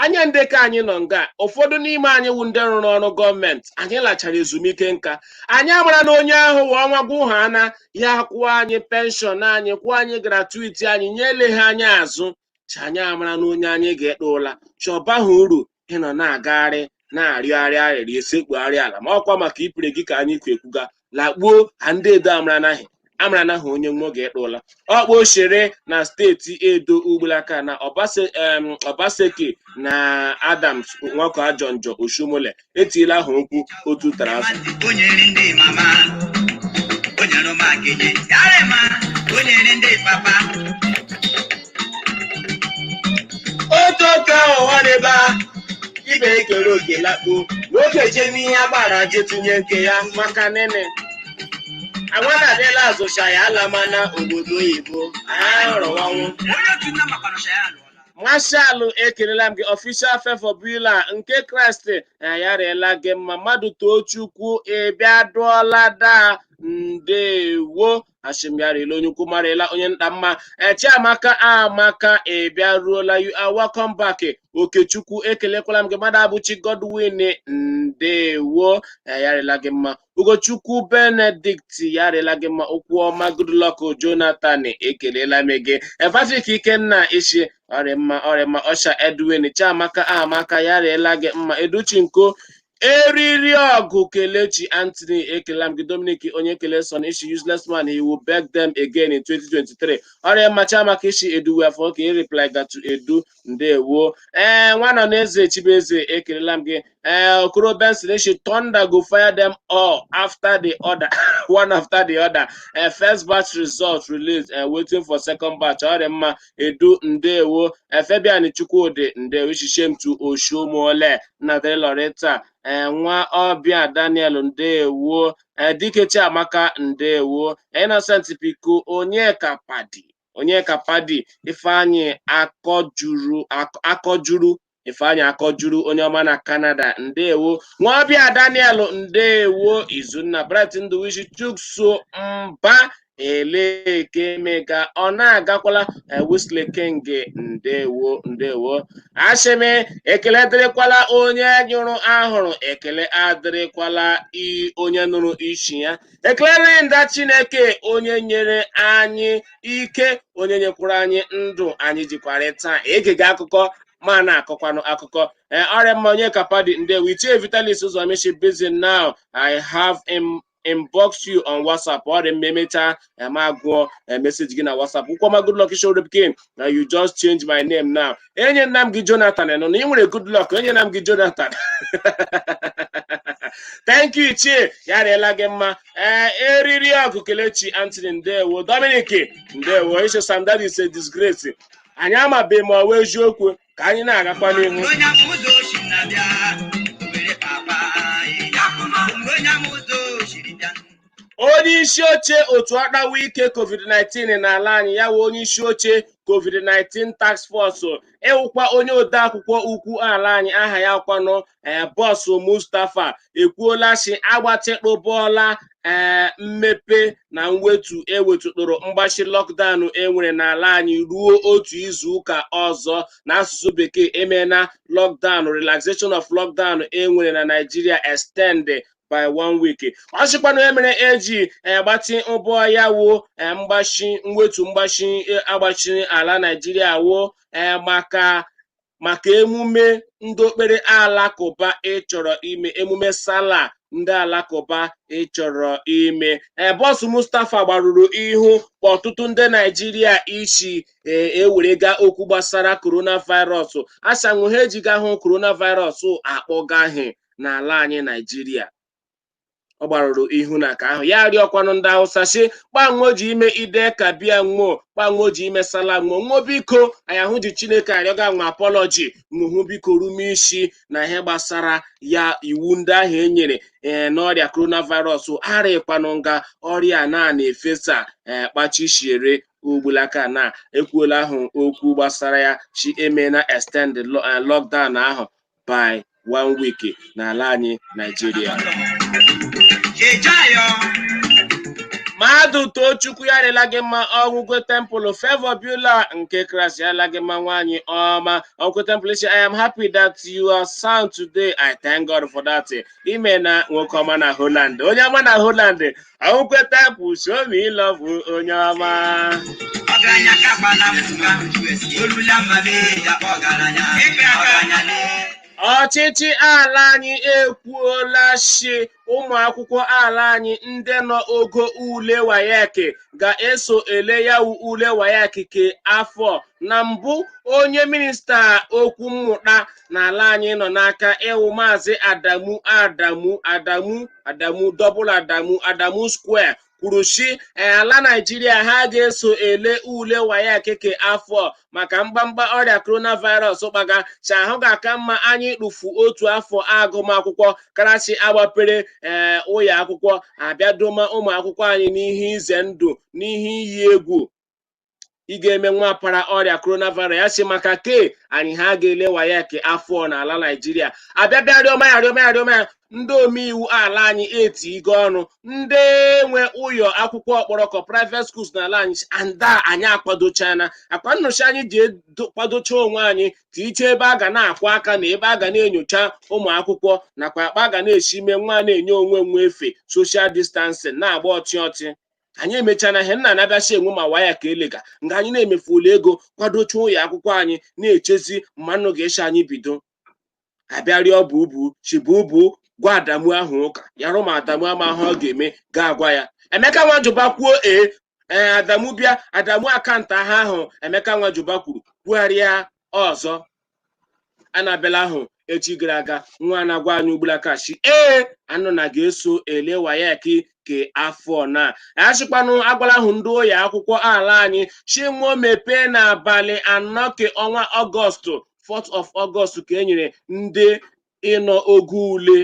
anya ndekọ anyị nọ nga ụfọdụ n'ime anyị wu ndị rụrụ ọrụ gọọmenti anyị lachara ezumike nka anyị amara na onye ahụ wụ ọnwa gwụha ana ya kwụọ anyị penshọn anyị kwụọ anyị gratuiti anyị nyele ha anyị azụ chi anyị amara na onye anyị ga-ekpe ụla chọbaghị uru ịnọ na-agagharị na-arịọgharị arịrị esekpugharị ala ma ọkwa maka ipere gị ka anyị kwekwuga lakpuo ndị Edo amara naghị onye nwe oge ịkpụla ọkpọ oshere na steeti Edo ugbulaka na Obaseki na Adams nwoke ajọ njọ Oshomole etiela ahụ okwu otu tara azụ otu oke ụwa n'ebe ibe ekere oge lakpo nwoke je n'ihe agbara je tụnye nke ya maka nene agwana adịla azụcha ya alamana obodo oyibo ahụrụwanwụ mashalụ ekelela m gị official favor bila nke Kraịst yarịela gị mma mmadụ too Chukwu ịbịa dụọla daa ndewo ashimyarịla onye ukwu marịla onye nta mma Chiamaka amaka ịbịa ruola you are welcome back Okechukwu ekelekwala m gị mmadụ abụchi Godwin ndewo yarịla gị mma Ugochukwu Benedict yarịla gị mma okwu ọma Goodluck Jonathan ekelela m gị Patrick Ikenna ishi ọrịma Osha Edwin Chiamaka amaka yarịla gị mma Educhinko eriri ọgụ Kelechi Anthony ekela m gị Dominic onye kele son ishi useless man he will beg them again in 2023 ọrịa mmacha maka ishi Edu afọ ka reply to Edu ndewo nwana na eze Chibueze ekelela m gị Okoro Benson ishi thunder go fire them all after the order one after the other first batch results released waiting for second batch ọrịa mma Edu ndewo Fabian Chukwudi ndewo ishi shame to Oshomole na Loretta nwa ọbịa Daniel ndewo Dike Chiamaka ndewo Innocent Piko Onyeka Padi Ifeanyi akọjuru onye ọma na Canada ndewo nwa ọbịa Daniel ndewo Izunna Bright Nduwishi Chukso mba Eleke mega ọ na-agakwala Wesley King ndewo ashịmị ekele adịrịkwala onye nyụrụ ahụrụ ekele adịrịkwala onye nụrụ isi ya ekele nda Chineke onye nyere anyị ike onye nyekwara anyị ndụ anyị jikwarịta egege akụkọ ma na-akọkwanụ akụkọ ọrịa mma onye kapadi ndewo Ichie Vitalis Ụzọmeshi busy now I have inbox you on WhatsApp or emecha magụọ message gị na WhatsApp Ukwoma good luck show pikin na you just change my name now enye nna m gị Jonathan nọ na ị nwere good luck enye nna m gị Jonathan thank you Ichie ya rịela gị mma eriri ọgụ Kelechi Anthony ndewo Dominic ndewo Ishe Sam that is a disgrace anyị amabe ma ọ wee eziokwu ka anyị na-agakwa n'ihu onye isi oche otu akpawa ike COVID-19 n'ala anyị ya wee onye isi oche COVID-19 task force ịwụkwa onye odeakwụkwọ ukwu ala anyị aha ya kwanụ bọsụ Mustapha ekwuola si agbatịkpụbọọla mmepe na mwetu ewetụtụrụ mgbachi lockdown enwere n'ala anyị ruo otu izu ụka ọzọ n'asụsụ bekee emena lockdown relaxation of lockdown enwere na Nigeria extend by 1 week ọ sịkwanụ emere eji gbatị ụbọ ya wo mwetu mgbachi agbachi ala Nigeria wo maka emume ndị okpere alakụba ịchọrọ ime emume sala ndị alakụba ịchọrọ ime bọsụ Mustapha gbarụrụ ihu ọtụtụ ndị Naijiria isi ewerega okwu gbasara coronavirus asanwụ ha ejiga hụ coronavirus akpọgaghị n'ala anyị Naijiria ọ gbarụrụ ihu na ka ahụ ya rịọkwanụ ndị Hausa si gbanwo ji ime ide ka bịa nwụọ gbanwo ji ime sala nwụọ biko anyị ahụ ji Chineke arịọga nwa apology nwụhụ biko rume isi na ihe gbasara ya iwu ndị ahụ enyere n'ọrịa coronavirus arịkwanụ nga ọrịa na-efesa kpachishiere ugbulaka na ekwuola ahụ okwu gbasara ya chi eme na extend lockdown ahụ by 1 week n'ala anyị Nigeria mmadụ Tochukwu ya rịla gị mma ọgwụgwọ temple Favor Bula nke Kraịst ya rịla gị mma nwaanyị ọma ọgwụgwọ temple I am happy that you are sound today I thank God for that ime na nwoke ọma na Holland onye ọma na Holland ọgwụgwọ temple show me love onye ọma ọchịchị ala anyị ekwuola si ụmụ akwụkwọ ala anyị ndị nọ ogo ule WAEC ga-eso ele ya ule WAEC ke afọ na mbụ onye minista okwu mmụta n'ala anyị nọ n'aka ịwụ maazị Adamu Square kwuru si ala Naijiria ha ga-eso ele ule WAEC ke afọ maka mgbamgba ọrịa coronavirus kpaga si ahụ ga-aka mma anyị kpụfu otu afọ agụmakwụkwọ karasị agbapere ụlọ akwụkwọ abịadoma ụmụ akwụkwọ anyị n'ihe ize ndụ n'ihe iyi egwu ị ga-eme nwa para ọrịa coronavirus ya si maka ke anyị ha ga-ele WAEC afọ n'ala Naijiria abịabịa rịọma ndị omeiwu ala anyị etigo ọnụ ndị nwe ụyọ akwụkwọ ọkpọrọkọ private schools n'ala anyị anyị akwadochana akwa nnọchi anyị ji kwadocha onwe anyị tiiche ebe a ga na-akwụ aka na ebe a ga na-enyocha ụmụ akwụkwọ nakwa akpa a ga na-esi ime nwa na-enye onwe efe social distancing na-agba ọchị anyị emechana ihe nna na-abịachi enwe ma WAEC elega nga anyị na-emefuli ego kwadocha ụlọ akwụkwọ anyị na-echezi mmanụ ga-eche anyị bido abịarịọ chibubu gwa Adamu ahụ ụka yarụ ma Adamu ama ahụ ọ ga-eme ga-agwa ya Emeka Nwajuba kwuo Adamu bịa Adamu akanta ahụ Emeka Nwajuba kwuru kwugharịa ọzọ anabela ahụ echi gara aga nwa na-agwa anyị ugbulakashi anụ na ga-eso ele WAEC ke afọ na achịkwanụ agwala ahụ ndị ụlọ akwụkwọ ala anyị chinwo mepee n'abalị 4 ke ọnwa Ọgọstụ 4th of August ka e nyere ndị ịnọ ogo ule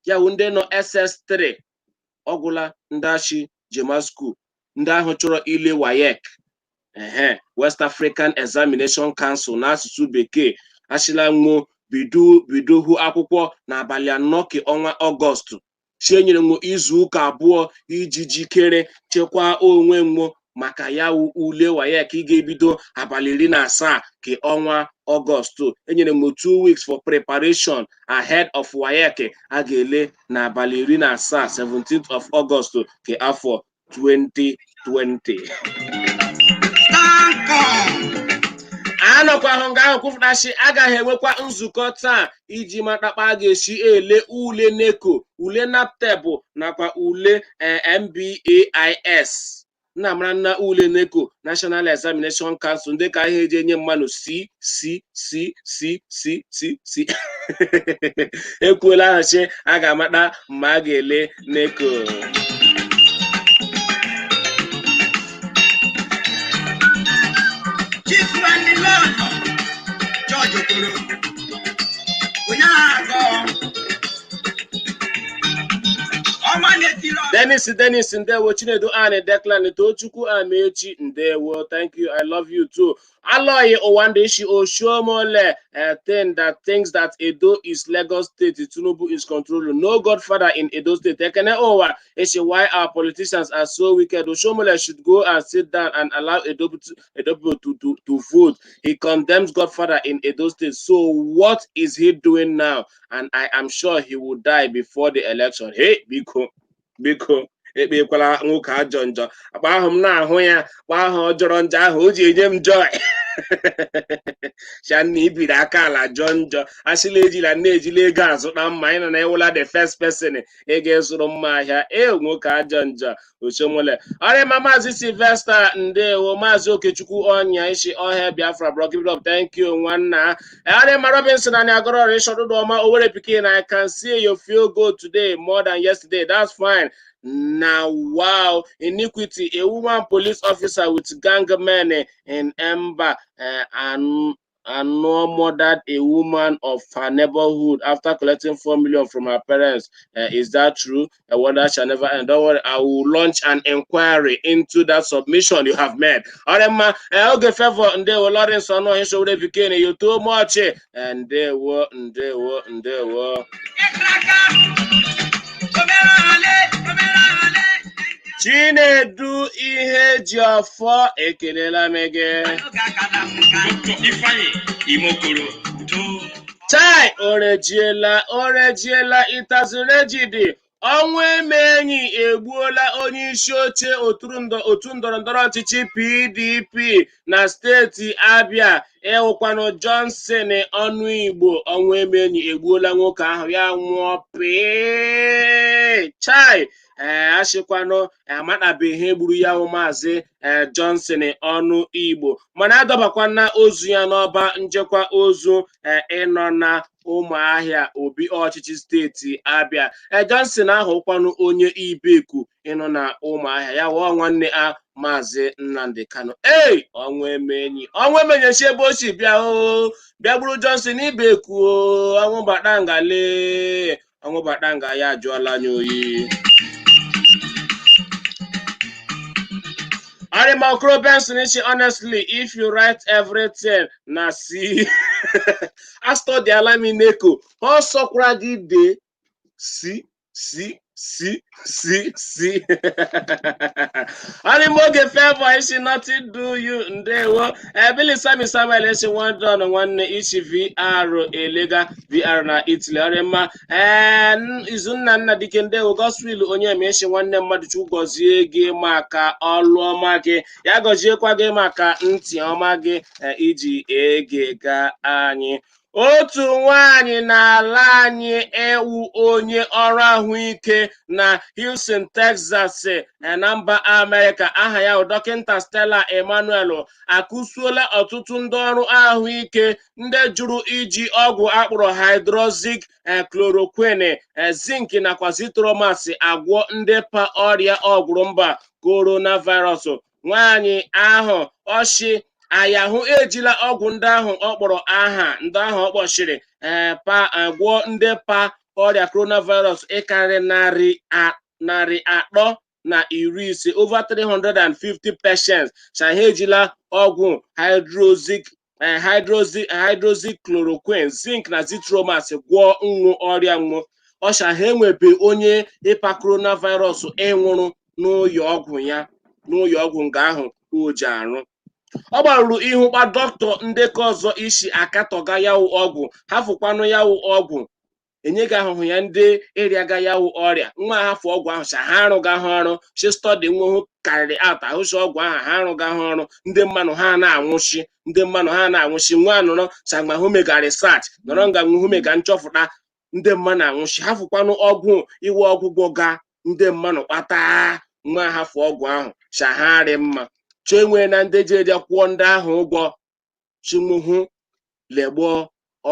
ya bụ ndị nọ SS3 ọgwụla ndị achi Jema School ndị ahụ chọrọ ile WAEC West African Examination Council n'asụsụ bekee achịla nwo bido hụ akwụkwọ n'abalị 4 ke ọnwa Ọgọstụ chenyere m izu ụka abụọ iji jikere chekwaa onwe m maka ya ule WAEC ị ga-ebido abalị 17 nke ọnwa Ọgọstụ. Enyere m 2 weeks for preparation ahead of WAEC a ga-ele n'abalị 17 17th of August nke afọ 2020. Anọkwa nga ahụ kwufụtachi agaghị enwekwa nzukọ taa iji matakpa a ga-esi ele ule NECO, ule NAPTEP nakwa ule MBAIS. Nna mara na ule NECO, National Examination Council, ndị ka ihe eji enye mmanụ C ekwuola ahachi a ga-amata mgbe a ga-ele NECO. Dennis ndewo, Chinedu Anne Declan Tochukwu Amechi ndewo, thank you, I love you too. Aloy Owandeshi Oshomole thinks that Edo is Lagos State, Tinubu is controlling. No godfather in Edo State. Ekene Owa why our politicians are so wicked. Oshomole should go and sit down and allow Edo people to vote. He condemns godfather in Edo State. So what is he doing now? And I am sure he will die before the election. Hey, biko ekpekwala nwoke ajọ njọ. Akpa ahụ m na-ahụ ya kpa ahụ jọrọ njọ ahụ o ji enye m joy. Shanna ibiri aka ala jọ njọ asịla ejila na-ejila ego azụta mma anyị nọ na ewula the first person ị ga-ezụrụ mma ahịa nwoke ajọ njọ Oshomole. Ọrịa Maazị Sylvester ndewo, Maazị Okechukwu ọnya isi ọhịa Biafra bro, give it up, thank you nwanna. Ọrịa Robinson and Agoro Rishodoma Owere Pikin, I can see you feel good today more than yesterday, that's fine. Now, wow, iniquity. A woman police officer with gang men in Ember and no murdered a woman of her neighborhood after collecting 4 million from her parents. Is that true? A wonder shall never end. Don't worry, I will launch an inquiry into that submission you have made. Orema, okay, favor, and they were Lawrence or no, he showed you too much, and they were. Chinedu ihe ji ọfọ ekelela mege. Chai orejiela itazurejidi ọnwụ emenyi egbuola onye isi oche otu ndọrọndọrọ ọchịchị PDP na steeti Abia ewukwanụ Johnson ọnụ Igbo. Ọnwụ emenyi egbuola nwoke ahụ ya nwụọ pịị. Chai achịkwanụ amatabeghị egburu ya Maazị Johnson ọnụ Igbo, mana adọbakwana ozu ya n'ọba njekwa ozu ịnọ na Ụmụahịa Obi ọchịchị steeti Abia. Johnson ahụ kwanụ onye Ibeku ịnọ na Ụmụahịa ya wụọ nwanne a Maazị Nnamdi Kanu. Ọnwụ emenyi si ebe o si bịa bịa gburu Johnson Ibeku ọnwụ batanga ya ajụọla anya oyi. Arima Okoro Benson, honestly, if you write everything, na see, I study Alami Neko. Also, Kragi de see. Animoge favor, she nothing do you ndewo. Billy Sami Samuel esi one done one ishi VR elega VR na Italy. Arima izunna nna dike ndewo gospel onye emeshi nwanne mmadụ Chukwu gozie gị maka ọlụ ọma gị. Ya goziekwa gị maka ntị ọma gị iji ege ga anyị. Otu nwaanyị n'ala anyị ewu onye ọrụ ahụike na Houston, Texas na mba Amerịka. Aha ya Dọkịta Stella Emmanuel akụsuola ọtụtụ ndị ọrụ ahụike ndị jụrụ iji ọgwụ akpọrọ hydroxy chloroquine, zinc nakwa zithromax agwọ ndị pa ọrịa ọgwụrụ mba coronavirus. Nwaanyị ahụ ọchị ayahụ ejila ọgwụ ndị ahụ ọkpọrọ aha ndị ahụ ọkpọchiri gwọọ ndị pa ọrịa coronavirus ịkarị narị atọ na iri ise, over 350 patients. Ha ejila ọgwụ hydroxychloroquine, zinc na zithromax gwọọ nwụ ọrịa nwụ. ọsha ha enwebe onye ịpa coronavirus ịnwụrụ n'ụlọ ọgwụ nga ahụ o ji arụ. Ọ gbarụrụ ihu kpa dọkịta ndekọ ọzọ isi akatọga yawụ ọgwụ ha fụkwanụ yawụ ọgwụ enyeghị ahụhụ ya ndị ịrịaga yawụ ọrịa nwa hafụ ọgwụ ahụ cha ha arụga ha ọrụ chi stọdi nwehu karịrị ata ahụchi ọgwụ ahụ ha arụga ha ọrụ ndị mmanụ ha na-anwụchi nwa nọrọ chagma hụ mega risach nọrọ nga nwehu mega nchọpụta ndị mmanụ anwụchi ha fụkwanụ ọgwụ iwe ọgwụgwọ ga ndị mmanụ kpata nwa hafụ ọgwụ ahụ chagharị mma chenwe na ndị jeje kwụọ ndị ahụ ụgwọ chimuhu legbo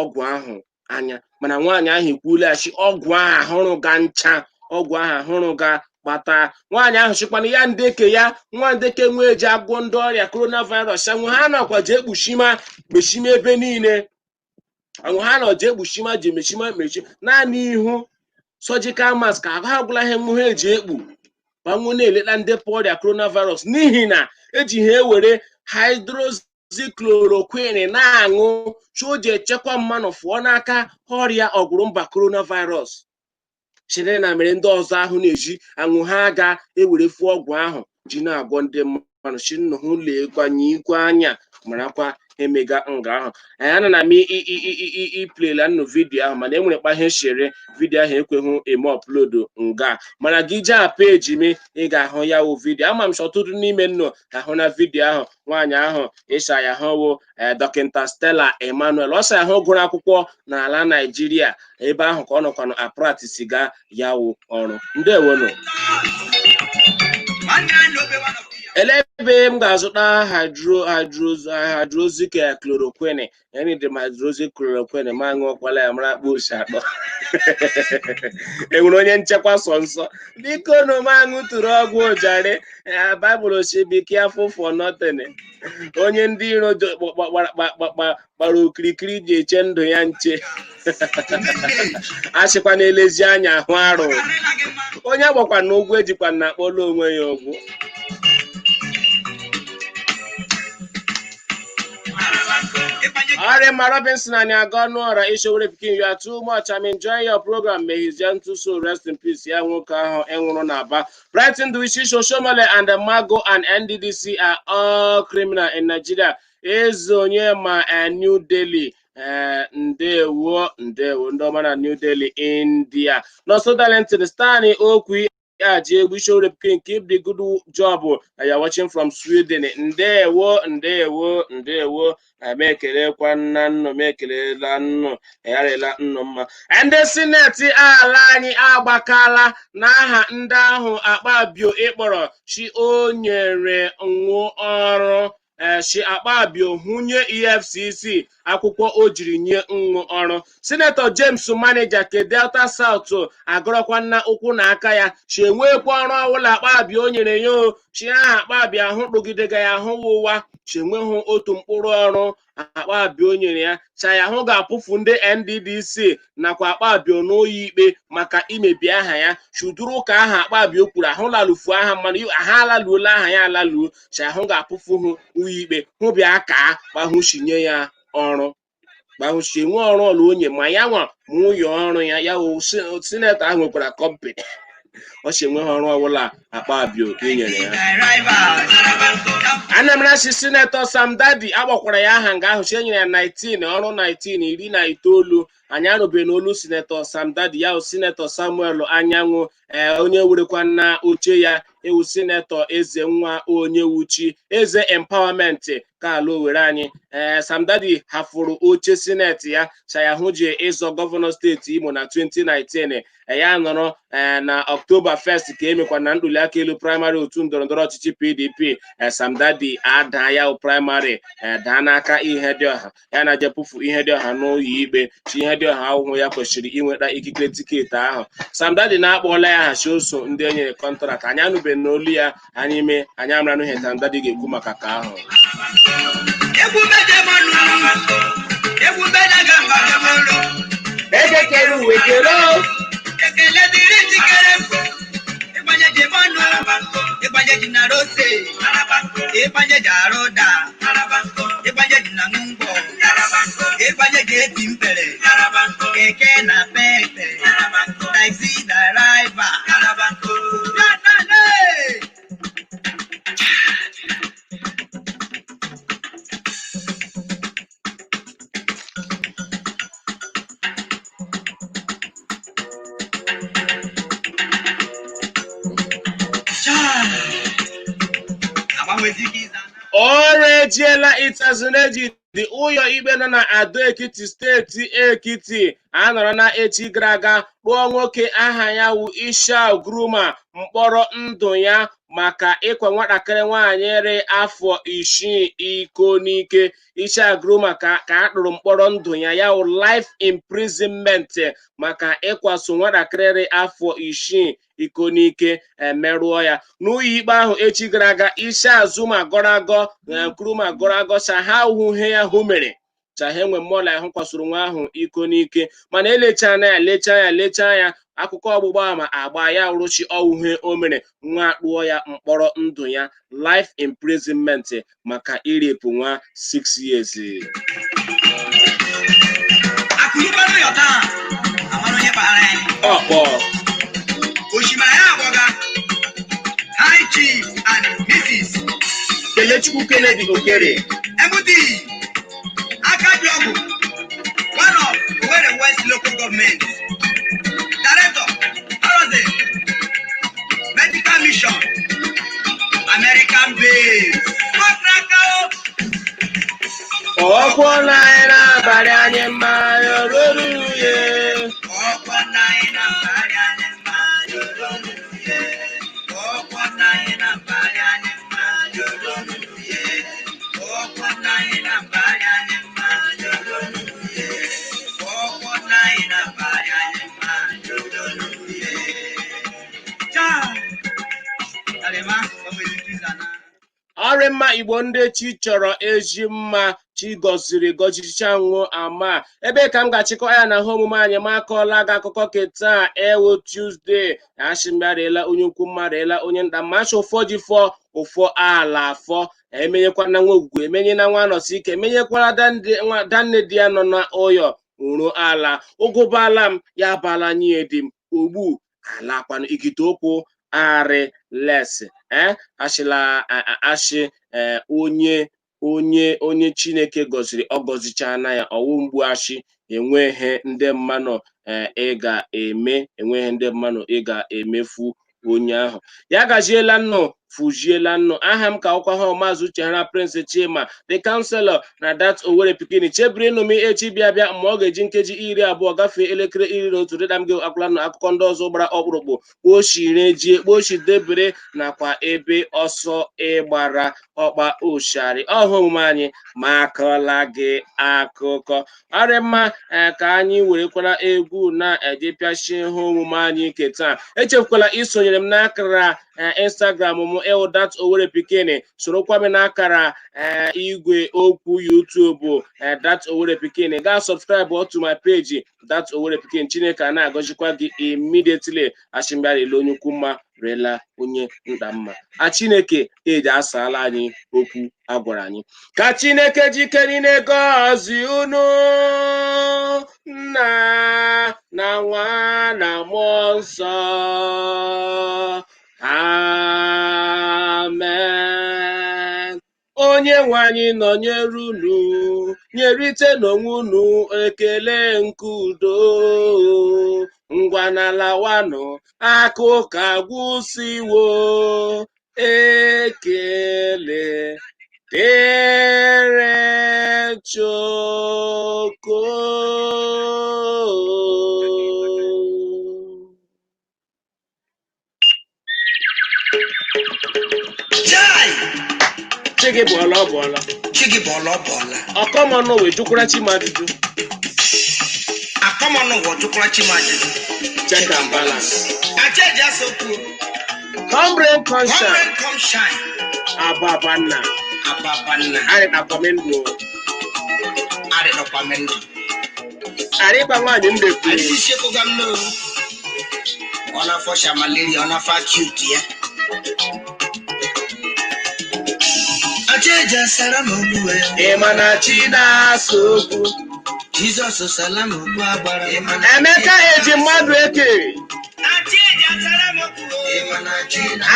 ọgwụ ahụ anya mana nwaanyị ahụ ekwuleghachi ọgwụ ahụ ahụrụ ga ncha ọgwụ ahụ ahụrụ ga kpata nwaanyị ahụ chịkwana ya ndeke ya nwa ndeke nwe eji agwọ ndị ọrịa coronavirus anwụ ha nakwa je kpuchima ebe niile anwụ ha na je kpuchima ji mechi naanị ihu surgical mask ahụ agwụla ihe mmụ ha eji ekpu gbanwe na-eleta ndị ọrịa coronavirus n'ihi na eji ha ewere hydroxychloroquine na-aṅụ chụje echekwa mmanụ fụọ n'aka ọrịa ọgwụrụmba coronavirus chere na mere ndị ọzọ ahụ na-eji aṅụ ha ga-ewere fụọ ọgwụ ahụ ji na-agwọ ndị mmanụ chinụhụ lekwanye ikwe anya marakwa emega nga ahụ ana na m iplela nnụ vidiyo ahụ mana enwere kpa ihe chere vidiyo ahụ ekweghị eme ọplodu nga mana gị jee peji m ị ga-ahụ ya wụ vidiyo ama m ọtụtụ n'ime nnụ ahụ na vidiyo ahụ nwaanyị ahụ ịsa ya hụwo dọkịta Stella Emmanuel ọsa ahụ gụrụ akwụkwọ n'ala Naijiria ebe ahụ ka ọ nọkwanụ apratisi ga ya wụ ọrụ ndewonụ. Elebe m ga-azụta hydroxychloroquine enwere m hydroxychloroquine ma ṅụọkwala ya mara akpa ose atọ enwere onye nchekwa sọ nsọ biko na m aṅụtụrụ ọgwụ ojari Bible si be careful for nothing onye ndị iro gbara okirikiri ji eche ndụ ya nche achịkwa na-elezi anya ahụ arụ onye agbakwa na ụgwọ ejikwa na akpọrọ onwe ya ụgwọ. Arima Robinson and Agonora Ishore Pikin, you are too much. I'm enjoying your program. May his gentle soul rest in peace. Brighton, Duishi, Shoshomale, and the Mago and NDDC are all criminal in Nigeria. Ezonyema and New Delhi. Ndewo, Ndomana, New Delhi, India. No, so talent to the Stani Okwi. Yeah, Jay, we show the king keep the good job. You're watching from Sweden. Ndewo. I make it one, make it no, and the Senate Alani Abakala Naha Ndahu Ababio Eboro. She onyere nwo she akpabio hunye EFCC akwụkwọ o jiri nye ọrụ. Senator James manager ke Delta South agọrọkwa na ụkwụ na aka ya she enwekwa ọrụ ọwụla akpabio o nyere ya she aha akpabio ahụ kpogidega ya ahụ ụwa she enweghị otu mkpụrụ ọrụ akpabio o nyere ya cha ya ahụ ga-apụfu ndị NDDC nakwa akpabio n'oyi ikpe maka imebi aha ya chuduru ka aha akpabio kwuru ahụ lalufu aha mmanụ aha alaluola aha ya alaluo cha ahụ ga-apụfu hụ ikpe hụ bịa ka gbahụchinye ya ọrụ gbahụchi nwe ọrụ ọlụ onye ma ya nwa nwunye ọrụ ya sinetọ ahụ nwekwara kọmpani ọ si enweghị ọrụ ọbụla akpabio enyere ya. Anambra sinetọ Sam Dadi agbakwara ya aha nga ahụ chi enyere ya 19 ọrụ 19 anyị arụbeghị n'olu sinetọ Sam Dadi ya sinetọ Samuel Anyanwụ onye werekwa na oche ya ewu sinetọ Eze Nwa onye wuchi Eze Empowerment ka ala Owere anyị Sam Dadi hafụrụ oche sineti ya sayahụ ji ịzọ gọvanọ steeti Imo na 2019 ya nọrọ na Ọktoba 1st ka emekwa na ntuliaka elu praịmarị otu ndọrọndọrọ ọchịchị PDP Sam Dadi ada ya praịmarị daa n'aka Ihedioha ya na jepụfu Ihedioha n'ụlọ ikpe chi Ihedioha ahụhụ ya kwesịrị inweta ikike tiketi ahụ. Sam Dadi na-akpọla ya hachi oso ndị enyere kọntrakt anyị anụbeghị n'olu ya anyị amara n'ihe Sam Dadi ga-ekwu maka ka ahụ. taxi driver. Arabanko. ọrụ ejiela ịtazụneji dị ụyọ ikpe nọ na Ado Ekiti steeti Ekiti anọrọ na echi gara aga kpụọ nwoke aha ya wu Ishal Gruma mkpọrọ ndụ ya maka ịkwa nwatakịrị nwaanyị dị afọ 6 iko n'ike. Ishal Gruma ka a tụrụ mkpọrọ ndụ ya wụ life imprisonment maka ịkwaso nwatakịrị dị afọ 6 iko n'ike emerụọ ya. N'ụlọ ikpe ahụ echi gara aga, Ishal Gruma gọrọ agọ cha ha uhie ya hụ mere cha ha enwe mmụọ ahụ kwasoro nwa ahụ iko n'ike, mana lechaa ya akụkọ ọgbụgba ama agba ya rụchi ọwụhe o mere nwa kpụọ ya mkpọrọ ndụ ya life imprisonment maka irepụ nwa 6 years. High Chief and Mrs. Kelechukwu Kennedy Okere MD Akabiogu, one of Owerri West local government, Director, Arose, Medical Mission, American base. ọkwọ naira abalị anyị mma yoruru ye. Ọkwọ naira abalị anyị mma yoruru ye. Ọkwọ naira abalị anyị mma yoruru ye. Ọkwọ naira abalị anyị mma yoruru ye. Ọkwọ naira abalị anyị mma yoruru ye. Alema, ọrị mma Igbo ndị chi chọrọ ezi mma chi gọziri gọzicha nwụ ama ebe ka m ga-achịkọ ya na ihe omume anyị makọọla gị akụkọ keta ewu Tuesday ashịmarịla onye ukwu mmarịla onye nta mmachi ụfọdụ ụfọ ala afọ emenyekwana nwa ogwugwu emenye na nwa nọsi ike emenyekwara danne di ya nọ na ụyọ nro ala ụgụbala m ya bala nye di m ogbu ala kwanụ ikite okwu arị lesi ashị onye Chineke gọziri ọ gọzichana ya ọwụ mgbu ashị enweghị ndị mmanụ enweghị ndị mmanụ ị ga-emefu onye ahụ ya gaziela nnụ fujiela nnụ aha m ka ọkwa ha Maazị Uchehara Prince Chima the counselor na that Owerri Pikin chebiri nụ m echi bịa ma ọ ga-eji nkeji 20 gafee elekere 11 dịda m gị akwụla nụ akụkọ ndị ọzọ gbara ọkpụrụkpụ kpochi debere nakwa ebe ọsọ ịgbara ọkpa oshari ọhụ omume anyị makọọla gị akụkọ ọrị mma ka anyị werekwara egwu na-ejepịachi ihe omume anyị nke taa. Echefukwala isonyere m n'akara Instagram m that Owerri Pikin sorokwa m n'akara igwe okwu YouTube that Owerri Pikin gaa subscribe to my page that Owerri Pikin. Chineke a na-agọzikwa gị immediately ashịmbarịla onye ukwu mma rela onye nta mma Chineke eji asala anyị okwu agwara anyị ka Chineke jikere na-egọzi unu nna na nwa na mmụọ nsọ. Amen. Onye nwe anyị nọnyere unu nyerite n'onwe unu ekele nke udo ngwa n'alawanụ akụkọ agwụsiwo ekele dere Chukwu. Chigi bọọla ọkọmọnụ wee jụkwara Chimadudu check and balance come shine ababanna arịba nwaanyị ndekwu ona fosha malaria ona fa cute ya aje Achieja Salamu Emana China Soku. Jesus Salamu Barbara. Emeka eji mmadụ eke. Achieja Salamu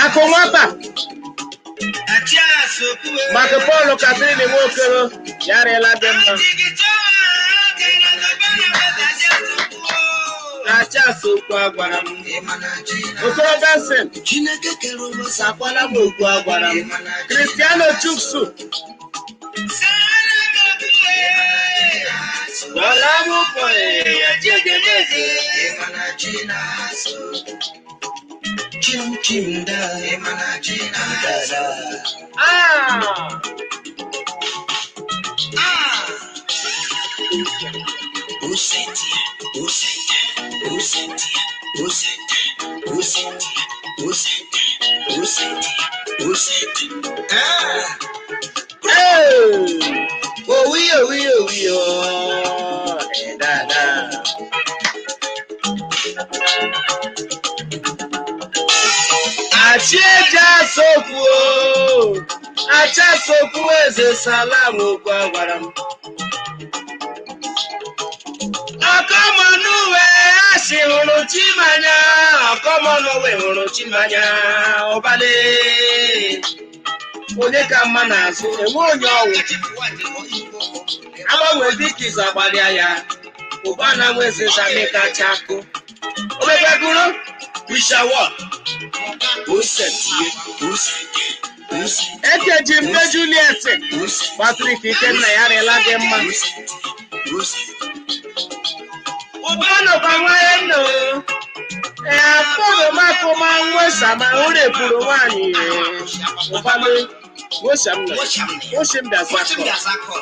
Akụnwata. Achia Soku. Maka Paul Catherine Nwokoro. Yarịla gị mma. Acha Soku agwara m. Okoro Benson. Sakwala m okwu agwara m. Cristiano Chuksu. Salamu Achieja Soku. Acha Soku eze Salamu gwara m. Ọkọmọnụwe asị hụrụ Chimanya. Ọkọmọnụwe hụrụ Chimanya. Ọbale. Onye ka mma n'azụ enwe onye ọwụ. Agbanwe dịka izu agbalịa ya. Ụbana nweze Jamaica Chako. Obebegoro. Wishawa. Ekeji mbe Juliet. Patrick Ikenna ya rịla gị mma. Ụbana kwa nwaye nno. Akpọrọ makụ ma nwesa ma ure pụrụ nwaanyị. Ụbana wosham nọ. Woshim Biazakọ.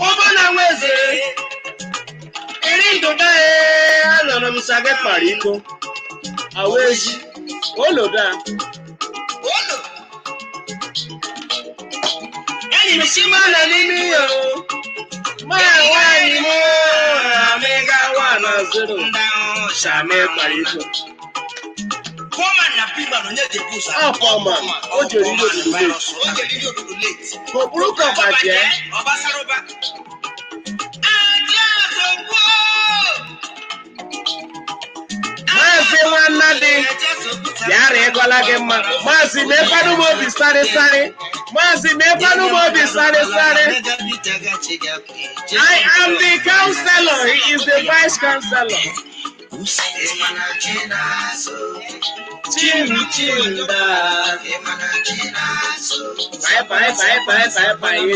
Ụbana nweze. Iri ndụda anọrọ m sage kpara iko. Aweji. Oloda. Enyi m si mana n'ime yo. Ma nwaanyị m amịga wa na zero. Shame kpara iko. Ọkọma. O jere ihe obodo late. Kopuru ka ọbajie. Maazị Nwannadị yara ịgwala gị mma. Maazị mekwanụ m obi sarịsarị. Maazị mekwanụ m obi sarịsarị. I am the counselor. He is the vice counselor. Chinda. Bye bye bye bye bye bye.